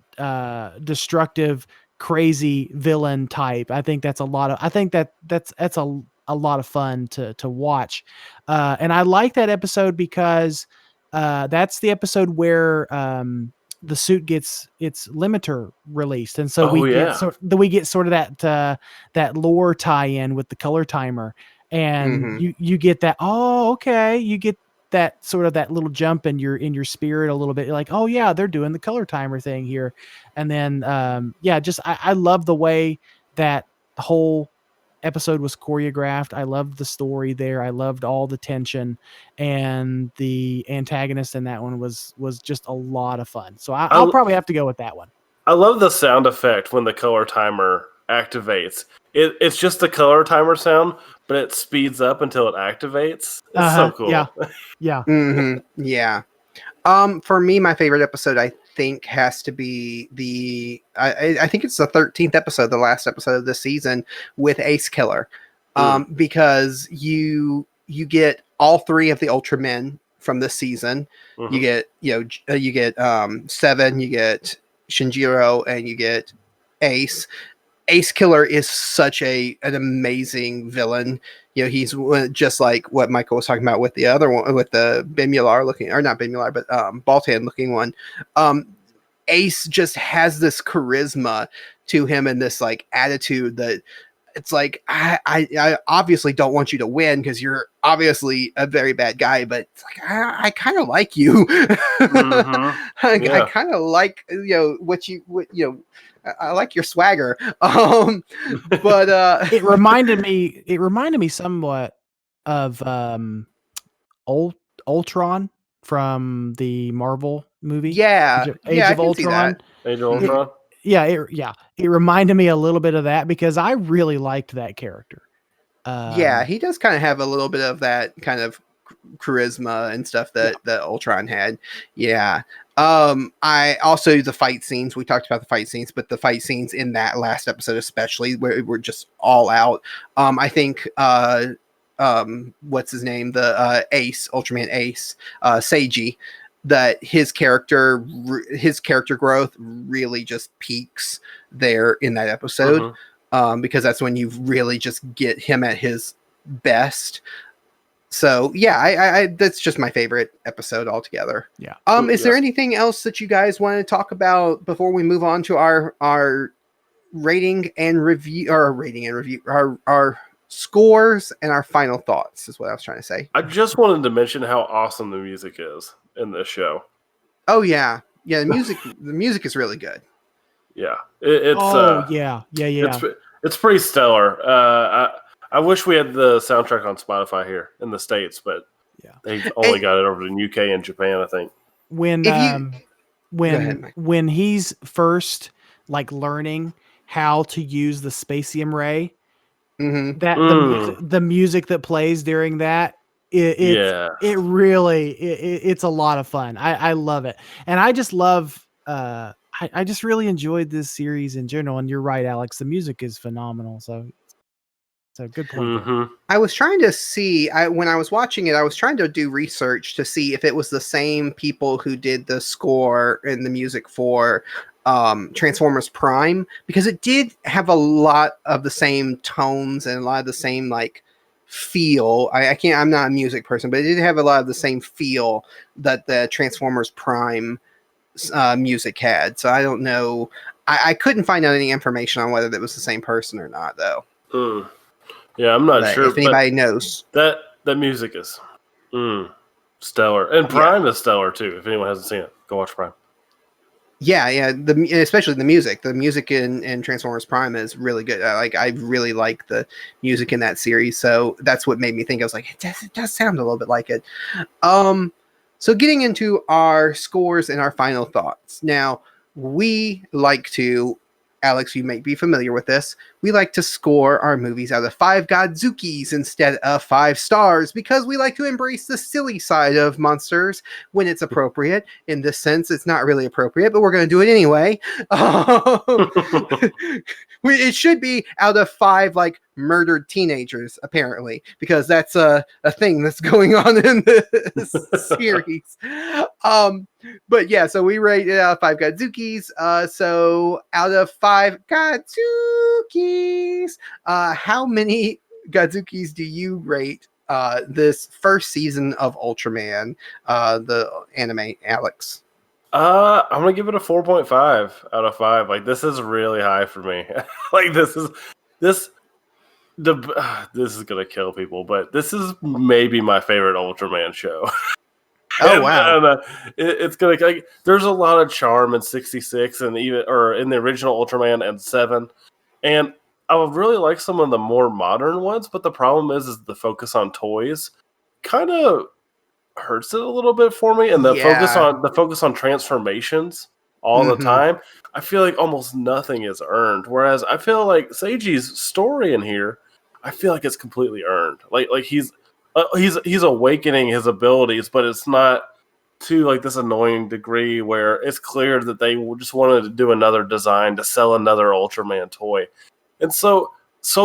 S3: destructive, crazy villain type. I think that's a lot of fun to watch. And I like that episode because that's the episode where the suit gets its limiter released, and so we get sort of that lore tie-in with the color timer, and you get that. Oh, okay, you get that sort of that little jump in your spirit a little bit. You're like, oh yeah, they're doing the color timer thing here, and then I love the way that the whole episode was choreographed. I loved the story there. I loved all the tension, and the antagonist in that one was just a lot of fun. So I'll probably have to go with that one.
S2: I love the sound effect when the color timer activates. It's just the color timer sound, but it speeds up until it activates. It's so cool.
S3: Yeah.
S1: Yeah. For me, my favorite episode, I think, has to be I think it's the 13th episode, the last episode of this season, with Ace Killer, because you get all 3 of the Ultramen from this season. You get Seven, you get Shinjiro, and you get Ace. Ace Killer is such an amazing villain. He's just like what Michael was talking about with the other one, with the Bimular looking, or not Bimular, but Baltan looking one. Ace just has this charisma to him and this like attitude that it's like, I obviously don't want you to win because you're obviously a very bad guy, but it's like, I kind of like you. I kind of like, I like your swagger. But
S3: it reminded me somewhat of Ultron from the Marvel movie.
S1: Yeah.
S3: Age of Ultron.
S2: Age of Ultron.
S3: It reminded me a little bit of that because I really liked that character.
S1: He does kind of have a little bit of that kind of charisma and stuff that Ultron had. Yeah. I also, the fight scenes, we talked about the fight scenes, but the fight scenes in that last episode especially, where we're just all out. I think what's his name, the Ace, Ultraman Ace, Seiji, that his character growth really just peaks there in that episode, because that's when you really just get him at his best. So yeah, I that's just my favorite episode altogether.
S3: Yeah.
S1: Is there anything else that you guys want to talk about before we move on to our rating and review, our scores and our final thoughts is what I was trying to say.
S2: I just wanted to mention how awesome the music is in this show.
S1: Oh yeah. Yeah, the music is really good.
S2: Yeah. It's pretty stellar. I wish we had the soundtrack on Spotify here in the States, but they've only got it over in UK and Japan, I think.
S3: When he's first like learning how to use the Spacium Ray, the music that plays during that It really it's a lot of fun. I love it, and I just love. I just really enjoyed this series in general. And you're right, Alex. The music is phenomenal. So good point there.
S1: I was trying to see, when I was watching it, I was trying to do research to see if it was the same people who did the score and the music for Transformers Prime, because it did have a lot of the same tones and a lot of the same like feel. I'm not a music person, but it did have a lot of the same feel that the Transformers Prime music had. So I don't know. I couldn't find out any information on whether that was the same person or not, though.
S2: Yeah, I'm not sure.
S1: If anybody knows,
S2: that music is stellar, and Prime is stellar too. If anyone hasn't seen it, go watch Prime.
S1: Yeah, especially the music. The music in Transformers Prime is really good. I really like the music in that series, so that's what made me think. I was like, it does sound a little bit like it. So getting into our scores and our final thoughts. Now, we like to, Alex, you may be familiar with this, we like to score our movies out of 5 Godzukis instead of 5 stars because we like to embrace the silly side of monsters when it's appropriate. In this sense, it's not really appropriate, but we're going to do it anyway. It should be out of 5 like murdered teenagers, apparently, because that's a thing that's going on in this series. But yeah, so we rate it out of 5 Godzukis. So out of 5 Godzukis, how many Godzukis do you rate this first season of Ultraman, the anime, Alex?
S2: I'm gonna give it a 4.5 out of 5. Like, this is really high for me. Like, this is gonna kill people, but this is maybe my favorite Ultraman show.
S1: Oh, wow.
S2: And, it's gonna, like, there's a lot of charm in 66 and even in the original Ultraman and 7, and I would really like some of the more modern ones. But the problem is the focus on toys kind of hurts it a little bit for me, and the focus on transformations all the time. I feel like almost nothing is earned. Whereas I feel like Seiji's story in here, I feel like it's completely earned. Like he's awakening his abilities, but it's not to like this annoying degree where it's clear that they just wanted to do another design to sell another Ultraman toy. And so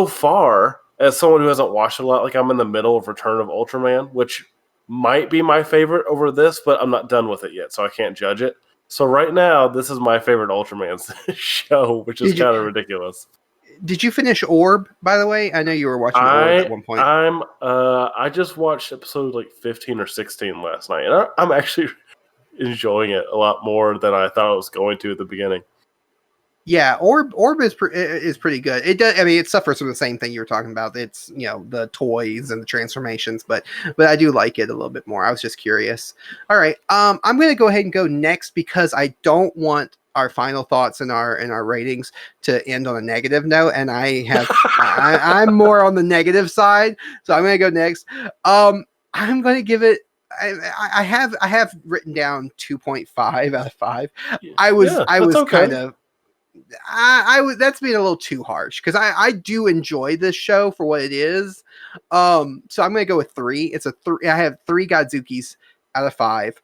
S2: far, as someone who hasn't watched a lot, like, I'm in the middle of Return of Ultraman, which might be my favorite over this, but I'm not done with it yet, so I can't judge it. So right now, this is my favorite Ultraman show, which is kind of ridiculous.
S1: Did you finish Orb, by the way? I know you were watching Orb at one point.
S2: I just watched episode like 15 or 16 last night, and I'm actually enjoying it a lot more than I thought I was going to at the beginning.
S1: Yeah, Orb is pretty good. It does. I mean, it suffers from the same thing you were talking about. It's, the toys and the transformations, but I do like it a little bit more. I was just curious. All right, I'm going to go ahead and go next because I don't want our final thoughts and our ratings to end on a negative note, and I'm more on the negative side, so I'm going to go next. I'm going to give it. I have written down 2.5 out of 5. I was okay. Kind of. That's being a little too harsh because I do enjoy this show for what it is. So I'm gonna go with 3. It's a 3. I have 3 Godzukis out of 5.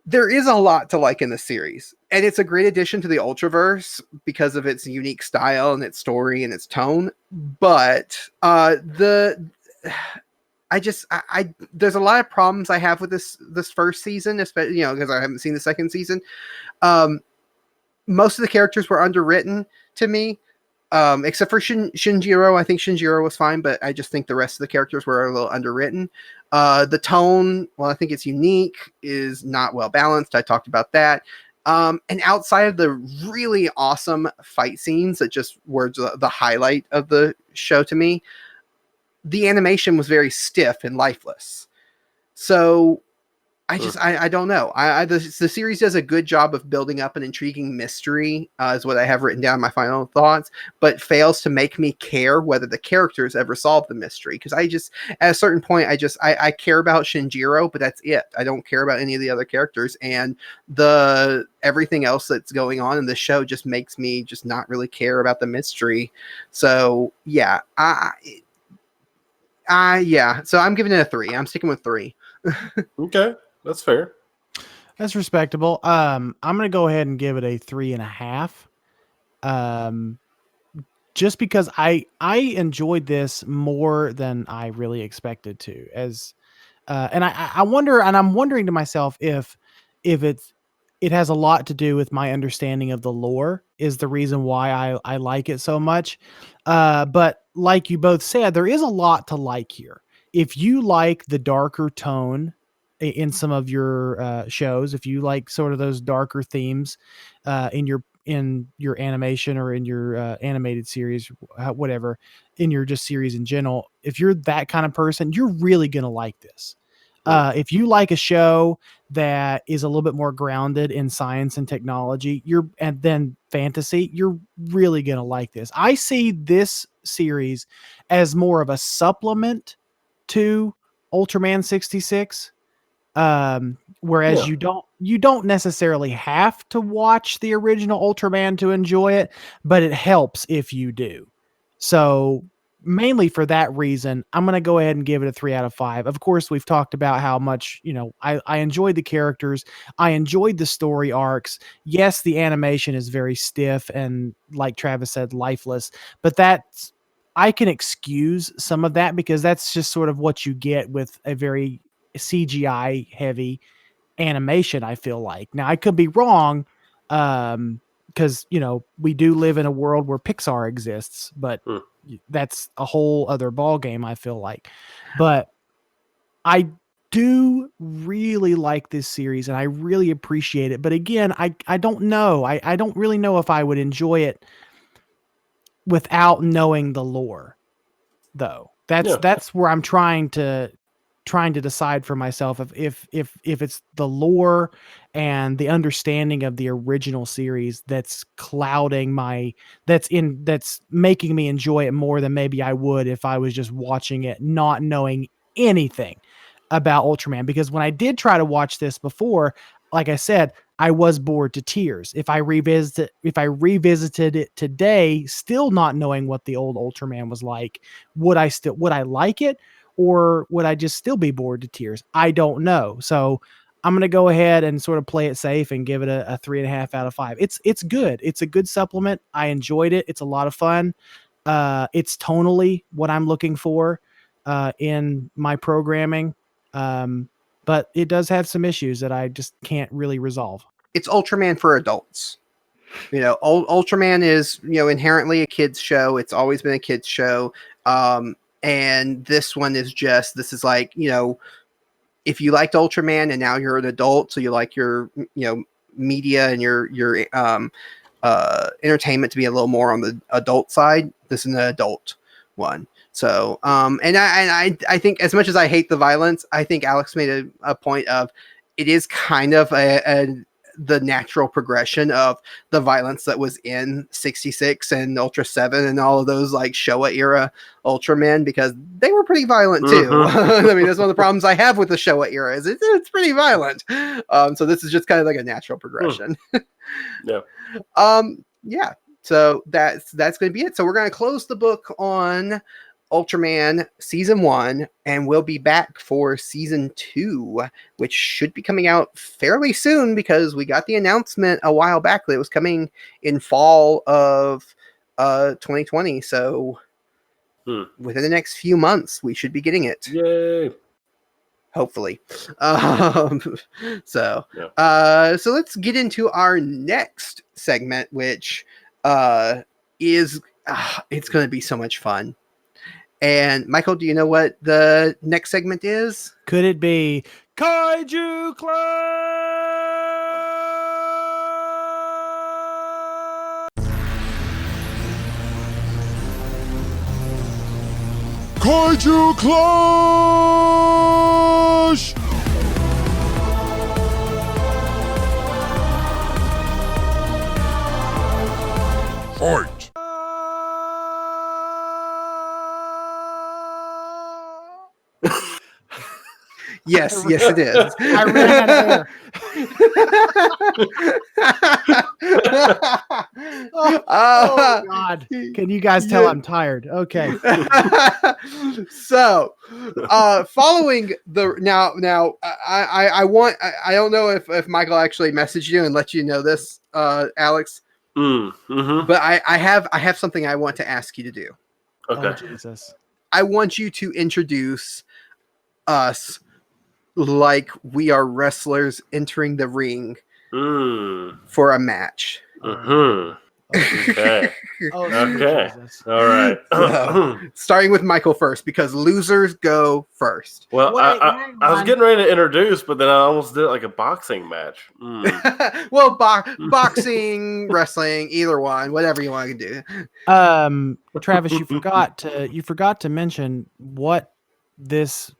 S1: There is a lot to like in the series, and it's a great addition to the Ultraverse because of its unique style and its story and its tone. But there's a lot of problems I have with this first season, especially because I haven't seen the second season. Most of the characters were underwritten to me, except for Shinjiro. I think Shinjiro was fine, but I just think the rest of the characters were a little underwritten. The tone, well, I think it's unique, is not well balanced. I talked about that. And outside of the really awesome fight scenes that just were the highlight of the show to me, the animation was very stiff and lifeless. So I don't know. The series does a good job of building up an intriguing mystery, is what I have written down in my final thoughts, but fails to make me care whether the characters ever solve the mystery. Because at a certain point, I care about Shinjiro, but that's it. I don't care about any of the other characters, and everything else that's going on in the show just makes me just not really care about the mystery. So yeah, Yeah. So I'm giving it a 3. I'm sticking with 3.
S2: Okay, that's fair.
S3: That's respectable. I'm gonna go ahead and give it a 3.5. Just because I enjoyed this more than I really expected to. And I wonder, and I'm wondering to myself if it has a lot to do with my understanding of the lore is the reason why I like it so much. But like you both said, there is a lot to like here. If you like the darker tone in some of your shows, if you like sort of those darker themes in your animation or in your animated series, whatever, in your just series in general, if you're that kind of person, you're really gonna like this. If you like a show that is a little bit more grounded in science and technology, and then fantasy, you're really gonna like this. I see this series as more of a supplement to Ultraman 66. Whereas
S2: Yeah.
S3: you don't necessarily have to watch the original Ultraman to enjoy it, but it helps if you do. So mainly for that reason, I'm going to go ahead and give it a 3 out of 5. Of course, we've talked about how much, I enjoyed the characters. I enjoyed the story arcs. Yes, the animation is very stiff and, like Travis said, lifeless, but I can excuse some of that because that's just sort of what you get with a very CGI heavy animation, I feel like. Now I could be wrong, because we do live in a world where Pixar exists, but that's a whole other ball game, I feel like. But I do really like this series and I really appreciate it. But again, I don't know. I don't really know if I would enjoy it without knowing the lore, though. That's where I'm trying to decide for myself if it's the lore and the understanding of the original series that's that's making me enjoy it more than maybe I would if I was just watching it not knowing anything about Ultraman. Because when I did try to watch this before, like I said, I was bored to tears. If I revisited it today, still not knowing what the old Ultraman was like, would I like it? Or would I just still be bored to tears? I don't know. So I'm going to go ahead and sort of play it safe and give it a 3.5 out of 5. It's good. It's a good supplement. I enjoyed it. It's a lot of fun. It's tonally what I'm looking for in my programming. But it does have some issues that I just can't really resolve.
S1: It's Ultraman for adults. Ultraman is, inherently a kid's show. It's always been a kid's show. And this one is this is like, if you liked Ultraman and now you're an adult, so you like your, media and your entertainment to be a little more on the adult side, this is an adult one. So, and I think as much as I hate the violence, I think Alex made a point of it is kind of the natural progression of the violence that was in 66 and Ultra 7 and all of those like Showa era Ultraman, because they were pretty violent too. I mean, that's one of the problems I have with the Showa era is it's pretty violent. So this is just kind of like a natural progression.
S2: Yeah.
S1: Yeah. So that's going to be it. So we're going to close the book on Ultraman Season 1, and we'll be back for Season 2, which should be coming out fairly soon because we got the announcement a while back that it was coming in fall of 2020. So within the next few months, we should be getting it.
S2: Yay!
S1: Hopefully. So let's get into our next segment, which is it's going to be so much fun. And Michael, do you know what the next segment is?
S3: Could it be Kaiju Club?
S4: Kaiju Clash! Fight!
S1: Yes, it is.
S3: I ran out of air. Oh God! Can you guys tell I'm tired? Okay.
S1: So, following the now, I don't know if Michael actually messaged you and let you know this, Alex. But I have something I want to ask you to do.
S2: Okay.
S3: Oh Jesus!
S1: I want you to introduce us like we are wrestlers entering the ring for a match.
S2: Okay. Okay.
S3: Jesus.
S2: All right.
S1: So, starting with Michael first, because losers go first.
S2: Well,
S3: Wait,
S2: I was getting ready to introduce, but then I almost did it like a boxing match.
S1: Well, boxing, wrestling, either one, whatever you want to do.
S3: Travis, you forgot to mention what this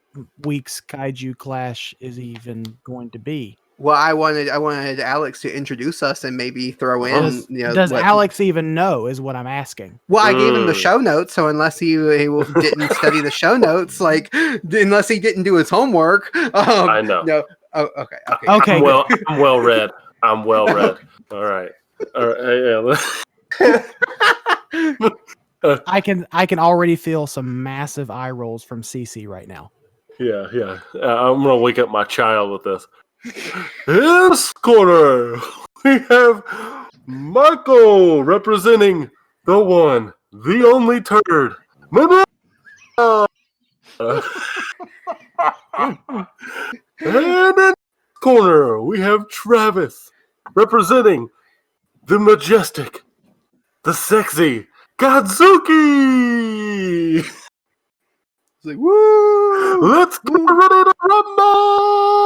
S3: week's Kaiju Clash is even going to be.
S1: Well, I wanted Alex to introduce us and maybe throw in.
S3: Does Alex even know? Is what I'm asking.
S1: Well, I gave him the show notes, so unless he didn't study the show notes, like unless he didn't do his homework,
S2: I know.
S1: No. Oh, okay.
S3: Okay.
S2: I'm well read. All right. Yeah.
S3: I can already feel some massive eye rolls from CC right now.
S2: Yeah. I'm gonna wake up my child with this. In this corner, we have Michael representing the one, the only turd. And in this corner, we have Travis representing the majestic, the sexy Godzuki.
S1: It's like, woo!
S2: Let's get ready to rumble!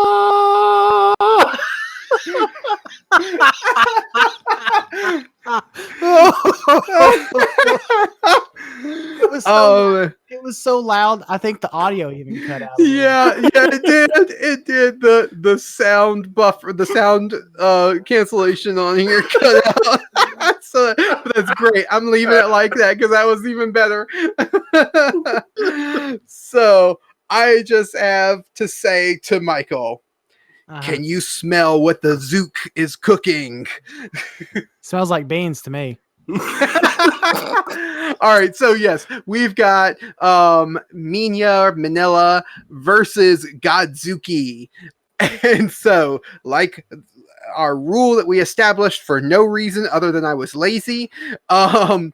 S3: It was so loud. I think the audio even cut out.
S1: Yeah, it did. The sound buffer, the sound cancellation on here cut out. So that's great. I'm leaving it like that because that was even better. So I just have to say to Michael, can you smell what the Zook is cooking?
S3: Smells like beans to me.
S1: All right, so yes, we've got Manila versus Godzuki. And so, like our rule that we established for no reason other than I was lazy, the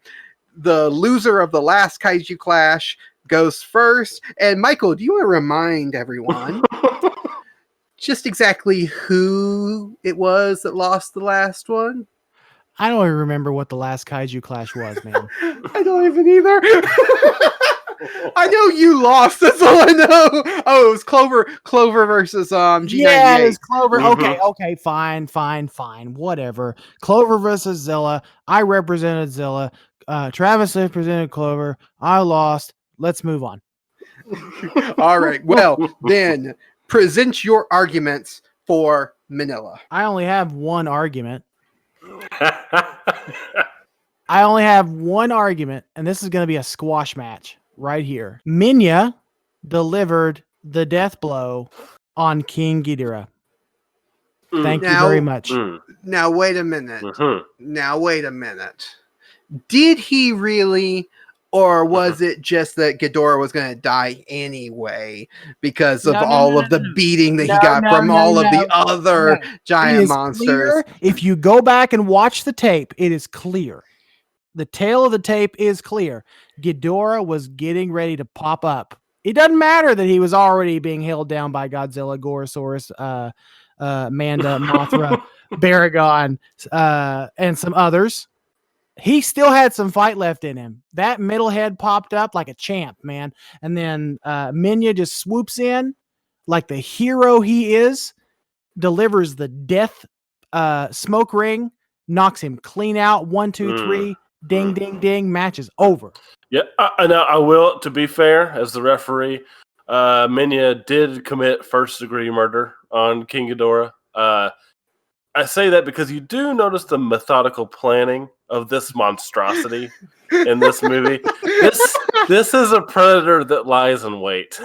S1: loser of the last Kaiju Clash goes first. And Michael, do you want to remind everyone just exactly who it was that lost the last one?
S3: I don't even remember what the last Kaiju Clash was, man.
S1: I don't even either. I know you lost. That's all I know. Oh, it was Clover versus G98.
S3: Yeah, it was Clover.
S2: Mhm.
S3: Okay, fine, whatever. Clover versus Zilla. I represented Zilla. Travis represented Clover. I lost. Let's move on.
S1: All right. Well, then present your arguments for Manila.
S3: I only have one argument. I only have one argument, and this is going to be a squash match right here. Minya delivered the death blow on King Ghidorah. Thank you very much.
S1: Now, wait a minute.
S2: Mhm.
S1: Did he really, or was it just that Ghidorah was going to die anyway because of all of the beating that he got from all of the other giant monsters?
S3: Clear. If you go back and watch the tape, it is clear. The tail of the tape is clear. Ghidorah was getting ready to pop up. It doesn't matter that he was already being held down by Godzilla, Gorosaurus, Manda, Mothra, Baragon, and some others. He still had some fight left in him. That middle head popped up like a champ, man. And then Minya just swoops in like the hero he is, delivers the death smoke ring, knocks him clean out. 1, 2, 3, ding, ding, ding. Match is over.
S2: Yeah, I will. To be fair, as the referee, Minya did commit first-degree murder on King Ghidorah. I say that because you do notice the methodical planning of this monstrosity in this movie. This is a predator that lies in wait.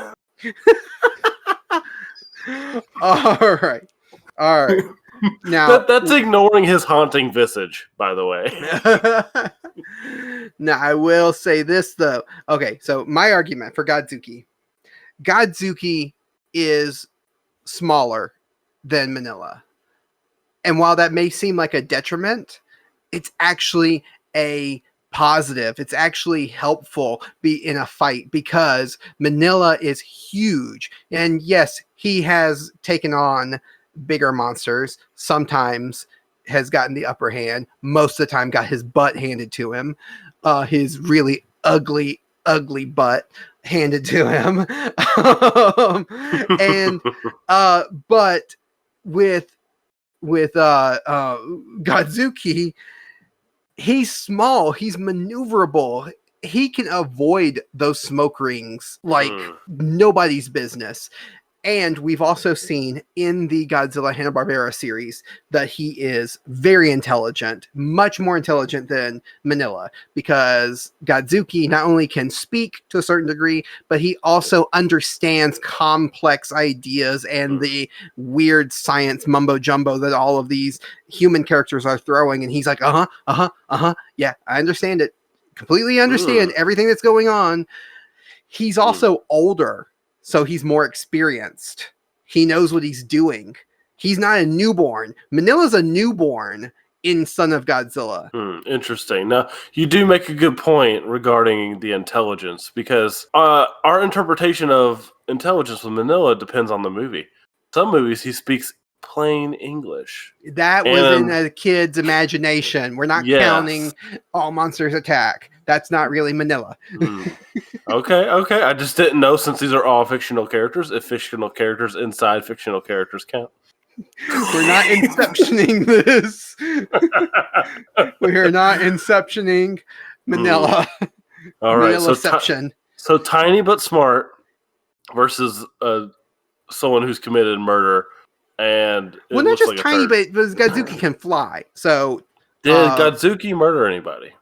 S1: All right. All right. Now
S2: That's ignoring his haunting visage, by the way.
S1: now I will say this though. Okay, so my argument for Godzuki. Godzuki is smaller than Manila. And while that may seem like a detriment, it's actually a positive. It's actually helpful in a fight because Manila is huge. And yes, he has taken on bigger monsters. Sometimes has gotten the upper hand. Most of the time got his butt handed to him. His really ugly butt handed to him. But with Godzuki, he's small, he's maneuverable, he can avoid those smoke rings like nobody's business. And we've also seen in the Godzilla Hanna-Barbera series that he is very intelligent, much more intelligent than Manila, because Godzuki not only can speak to a certain degree, but he also understands complex ideas and the weird science mumbo jumbo that all of these human characters are throwing. And he's like, yeah, I understand it. Completely understand everything that's going on. He's also older. So he's more experienced. He knows what he's doing. He's not a newborn. Manila's a newborn in Son of Godzilla.
S2: Interesting. Now, you do make a good point regarding the intelligence, because our interpretation of intelligence with Manila depends on the movie. Some movies, he speaks plain English.
S1: That was in a kid's imagination. We're not counting All Monsters Attack. That's not really Manila.
S2: Okay. I just didn't know, since these are all fictional characters, if fictional characters inside fictional characters count.
S1: We're not inceptioning this. We are not inceptioning Manila.
S2: All right.
S1: Manila-ception.
S2: So tiny but smart versus someone who's committed murder. And
S1: well, not just tiny, but Godzuki can fly. So
S2: did Godzuki murder anybody?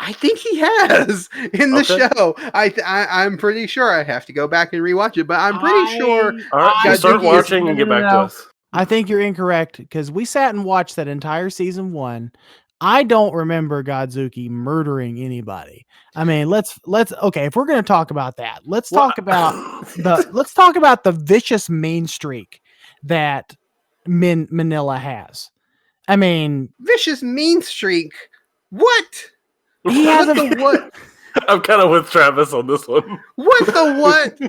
S1: I think he has in the show. I'm pretty sure. I have to go back and rewatch it, but I'm pretty sure.
S2: All right, start watching and get back to us.
S3: I think you're incorrect, because we sat and watched that entire season 1. I don't remember Godzuki murdering anybody. I mean, let's okay. If we're going to talk about that, let's talk about the vicious mean streak that Manila has. I mean,
S1: vicious mean streak. What?
S3: He has
S1: what?
S2: I'm kind of with Travis on this one.
S1: What the what?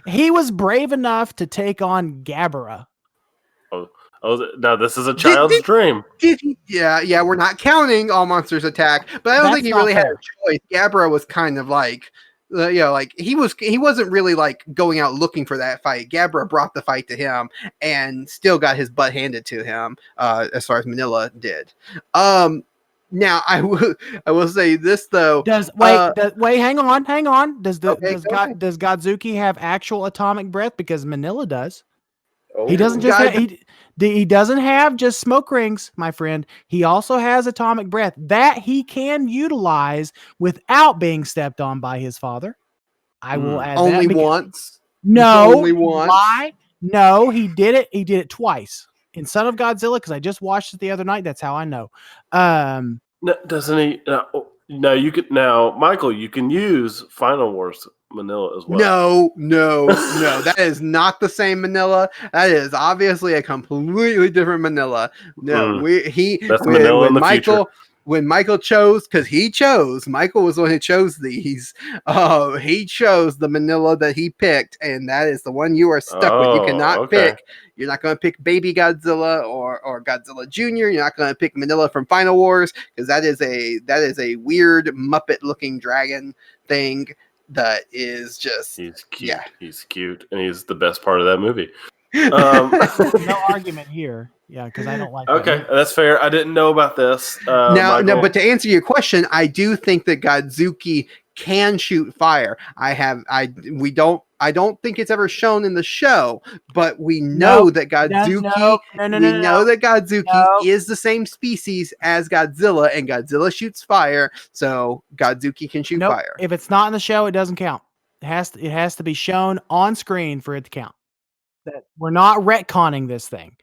S3: He was brave enough to take on Gabara.
S2: Oh, now this is a child's dream.
S1: Yeah, we're not counting All Monsters Attack, but I don't think he really had a choice. Gabara was kind of like, like he wasn't really like going out looking for that fight. Gabara brought the fight to him and still got his butt handed to him, as far as Manila did. Now I will say this though.
S3: Wait, hang on. Does Godzuki have actual atomic breath? Because Manila does. Oh, he doesn't just he doesn't have just smoke rings, my friend. He also has atomic breath that he can utilize without being stepped on by his father. I will add
S1: only once.
S3: No,
S1: only once.
S3: Why? No, he did it. He did it twice. In Son of Godzilla, because I just watched it the other night. That's how I know.
S2: No, doesn't he? No, you could now, Michael. You can use Final Wars Manila as well.
S1: No. That is not the same Manila. That is obviously a completely different Manila. No,
S2: that's Manila in the future.
S1: When Michael chose, Michael was the one who chose these. He chose the Manila that he picked, and that is the one you are stuck with. You cannot pick. You're not going to pick Baby Godzilla or Godzilla Jr. You're not going to pick Manila from Final Wars, because that is a weird Muppet looking dragon thing that is just.
S2: He's cute. Yeah. He's cute, and he's the best part of that movie.
S3: No argument here. Yeah, because I don't like.
S2: Okay, that's fair. I didn't know about this.
S1: No, but to answer your question, I do think that Godzuki can shoot fire. I don't think it's ever shown in the show, but we know that Godzuki. We know that Godzuki is the same species as Godzilla, and Godzilla shoots fire, so Godzuki can shoot fire.
S3: If it's not in the show, it doesn't count. It has to be shown on screen for it to count. that we're not retconning this thing.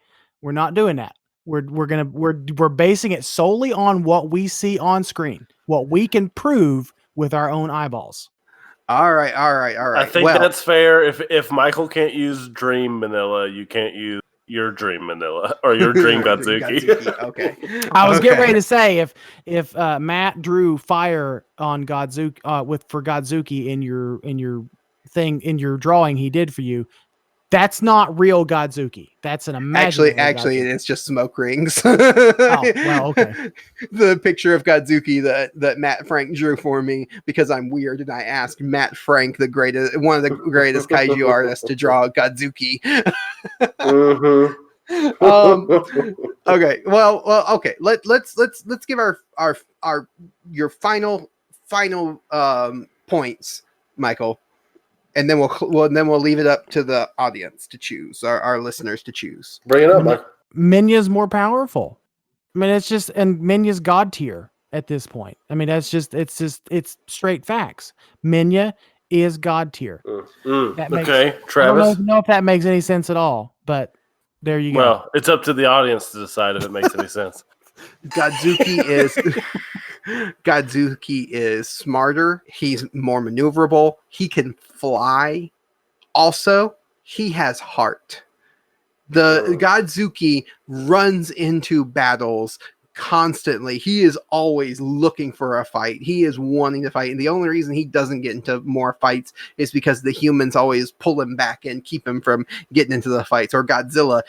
S3: We're not doing that. We're basing it solely on what we see on screen, what we can prove with our own eyeballs.
S1: All right.
S2: I think that's fair. If Michael can't use Dream Manila, you can't use your Dream Manila or your Dream Godzuki.
S1: Okay.
S3: I was getting ready to say if Matt drew fire on Godzuki for Godzuki in your drawing he did for you, that's not real Godzuki. That's an imaginary.
S1: Actually,
S3: Godzuki.
S1: it's just smoke rings.
S3: Oh, well, okay.
S1: The picture of Godzuki that Matt Frank drew for me because I'm weird and I asked Matt Frank, one of the greatest kaiju artists, to draw Godzuki. Okay. Well. Okay. Let's give your final points, Michael. And then we'll leave it up to the audience to choose, our listeners to choose.
S2: Bring it up, Mike.
S3: Minya's more powerful. I mean, and Minya's god tier at this point. I mean, it's straight facts. Minya is god tier.
S2: Okay, Travis.
S3: I don't know if that makes any sense at all, but there you go.
S2: Well, it's up to the audience to decide if it makes any sense.
S1: Godzuki is smarter. He's more maneuverable. He can fly. Also, he has heart. The Godzuki runs into battles constantly. He is always looking for a fight. He is wanting to fight. And the only reason he doesn't get into more fights is because the humans always pull him back and keep him from getting into the fights. Or Godzilla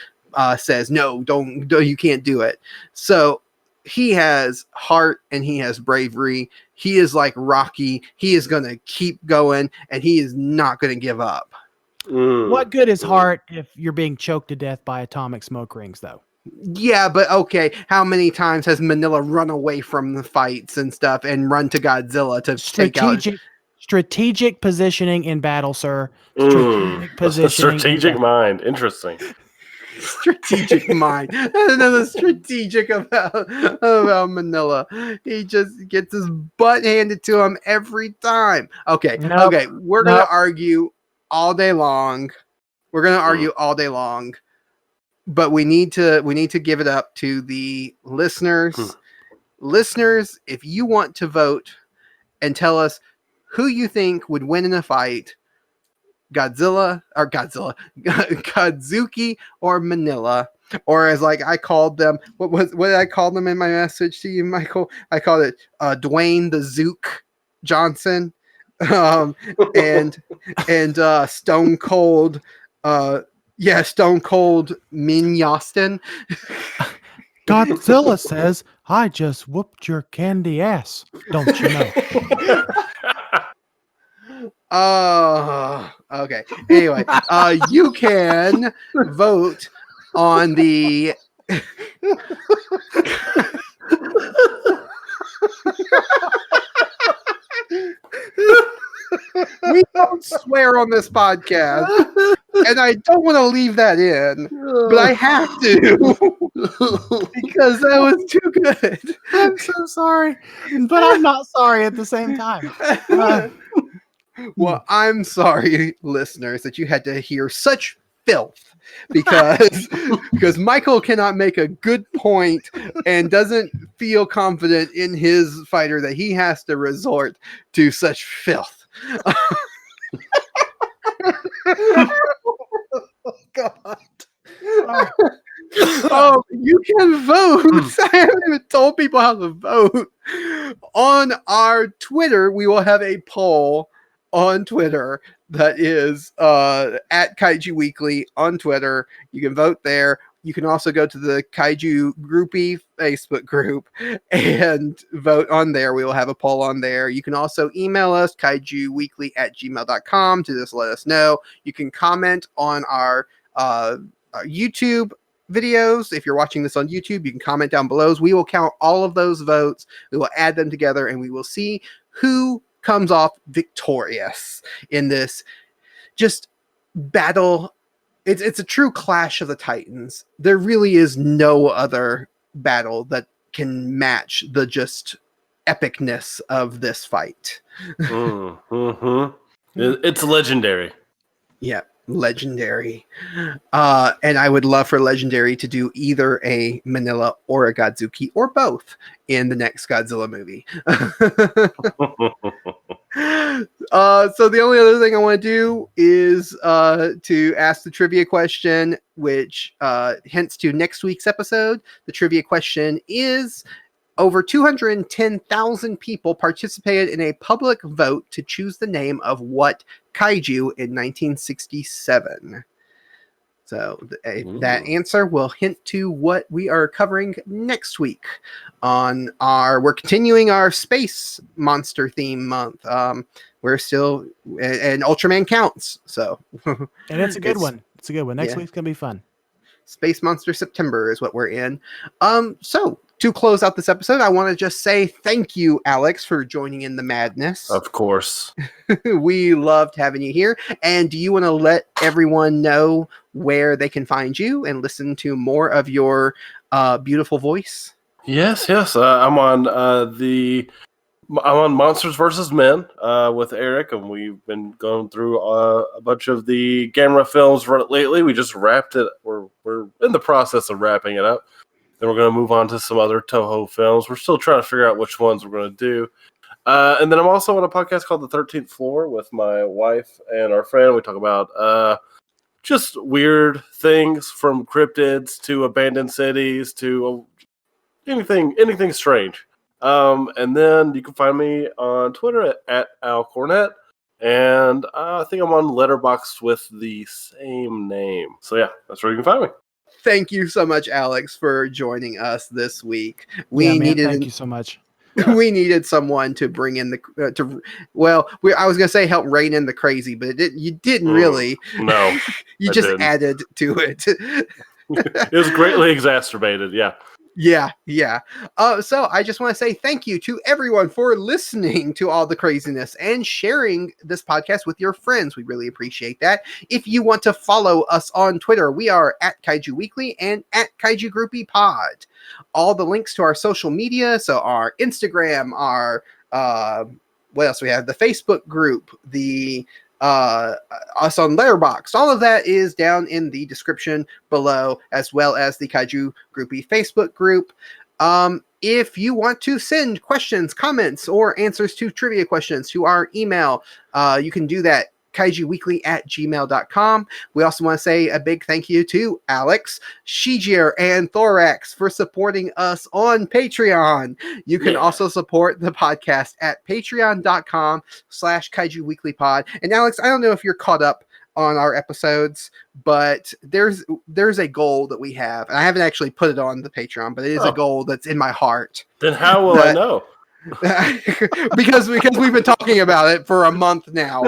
S1: says, no, don't, you can't do it. So he has heart and he has bravery. He is like Rocky. He is going to keep going and he is not going to give up.
S3: What good is heart if you're being choked to death by atomic smoke rings, though?
S1: Yeah, but okay. How many times has Manila run away from the fights and stuff and run to Godzilla to take out?
S3: Strategic positioning in battle, sir.
S2: Strategic mind. Interesting.
S1: Strategic mind. I don't know the strategic about Manila. He just gets his butt handed to him every time. Okay. Okay. We're gonna argue all day long. But we need to give it up to the listeners. Listeners, if you want to vote and tell us who you think would win in a fight, Godzuki or Manila, or as like I called them, what did I call them in my message to you, Michael? I called it Dwayne the Zook Johnson, and Stone Cold, Stone Cold Min Yostin.
S3: Godzilla says, "I just whooped your candy ass, don't you know?"
S1: Okay. Anyway, you can vote on the we don't swear on this podcast, and I don't want to leave that in, but I have to because that was too good.
S3: I'm so sorry, but I'm not sorry at the same time.
S1: Well, I'm sorry, listeners, that you had to hear such filth because Michael cannot make a good point and doesn't feel confident in his fighter that he has to resort to such filth. God. Oh, you can vote. I haven't even told people how to vote. On our Twitter, we will have a poll on Twitter that is at Kaiju Weekly on Twitter. You can vote there. You can also go to the Kaiju GROUPIE Facebook group and vote on there. We will have a poll on there. You can also email us, kaijuweekly@gmail.com, to just let us know. You can comment on our YouTube videos. If you're watching this on YouTube, you can comment down below. We will count all of those votes. We will add them together and we will see who comes off victorious in this just battle. It's a true clash of the titans. There really is no other battle that can match the just epicness of this fight.
S2: It's legendary.
S1: Yeah. Legendary. And I would love for Legendary to do either a Manila or a Godzuki or both in the next Godzilla movie. So the only other thing I want to do is to ask the trivia question, which hints to next week's episode. The trivia question is: over 210,000 people participated in a public vote to choose the name of what kaiju in 1967. So that answer will hint to what we are covering next week on we're continuing our space monster theme month. We're still, and Ultraman counts. So,
S3: and it's a good one. It's a good one. Next week's going to be fun.
S1: Space Monster September is what we're in. So to close out this episode, I want to just say thank you, Alex, for joining in the madness.
S2: Of course.
S1: We loved having you here. And do you want to let everyone know where they can find you and listen to more of your beautiful voice?
S2: Yes. I'm on Monsters vs. Men with Eric, and we've been going through a bunch of the Gamera films lately. We just wrapped it. We're in the process of wrapping it up. Then we're going to move on to some other Toho films. We're still trying to figure out which ones we're going to do. And then I'm also on a podcast called The 13th Floor with my wife and our friend. We talk about just weird things, from cryptids to abandoned cities to anything strange. And then you can find me on Twitter at Al Cornett, and I think I'm on Letterboxd with the same name. So yeah, that's where you can find me.
S1: Thank you so much, Alex, for joining us this week.
S3: Thank you so much.
S1: We needed someone to bring in I was gonna say help rein in the crazy, but you didn't really.
S2: No,
S1: you just added to it.
S2: It was greatly exacerbated. Yeah.
S1: Yeah. So I just want to say thank you to everyone for listening to all the craziness and sharing this podcast with your friends. We really appreciate that. If you want to follow us on Twitter, we are at Kaiju Weekly and at Kaiju Groupie Pod. All the links to our social media, so our Instagram, our what else we have? The Facebook group, the us on Letterboxd, all of that is down in the description below, as well as the Kaiju Groupie Facebook group. If you want to send questions, comments, or answers to trivia questions to our email, you can do that, kaijuweekly@gmail.com. We also want to say a big thank you to Alex, Shijir, and Thorax for supporting us on Patreon. You can also support the podcast at patreon.com/kaijuweeklypod. And Alex, I don't know if you're caught up on our episodes, but there's a goal that we have, and I haven't actually put it on the Patreon, but it is a goal that's in my heart.
S2: Then how will I know?
S1: because we've been talking about it for a month now.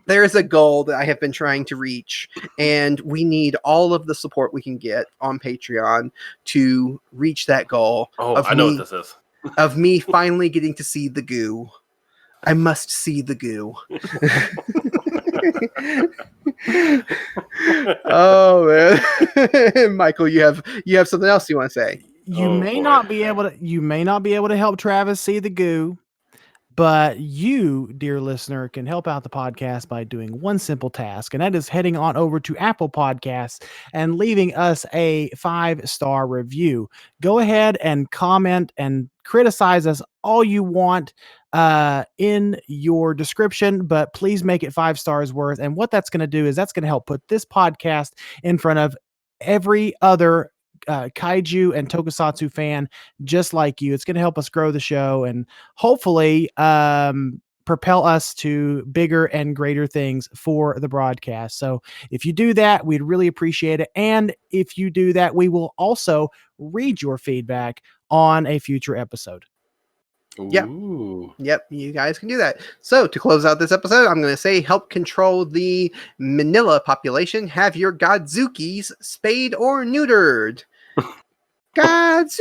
S1: There is a goal that I have been trying to reach, and we need all of the support we can get on Patreon to reach that goal.
S2: I know what this is.
S1: Of me finally getting to see the goo. I must see the goo. Oh man. Michael, you have something else you want to say?
S3: You may not be able to help Travis see the goo, but you, dear listener, can help out the podcast by doing one simple task, and that is heading on over to Apple Podcasts and leaving us a 5-star review. Go ahead and comment and criticize us all you want in your description, but please make it 5 stars worth. And what that's going to do is that's going to help put this podcast in front of every other kaiju and tokusatsu fan just like you. It's going to help us grow the show and hopefully propel us to bigger and greater things for the broadcast. So if you do that, we'd really appreciate it. And if you do that, we will also read your feedback on a future episode.
S1: Yep, you guys can do that. So to close out this episode, I'm going to say help control the Manila population. Have your Godzukis spayed or neutered. Godzuki.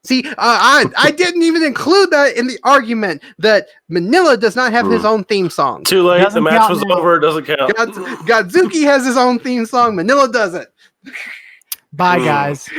S1: See, I didn't even include that in the argument that Manila does not have his own theme song.
S2: Too late. The match was over. It doesn't count.
S1: Godzuki has his own theme song. Manila doesn't.
S3: Bye, guys.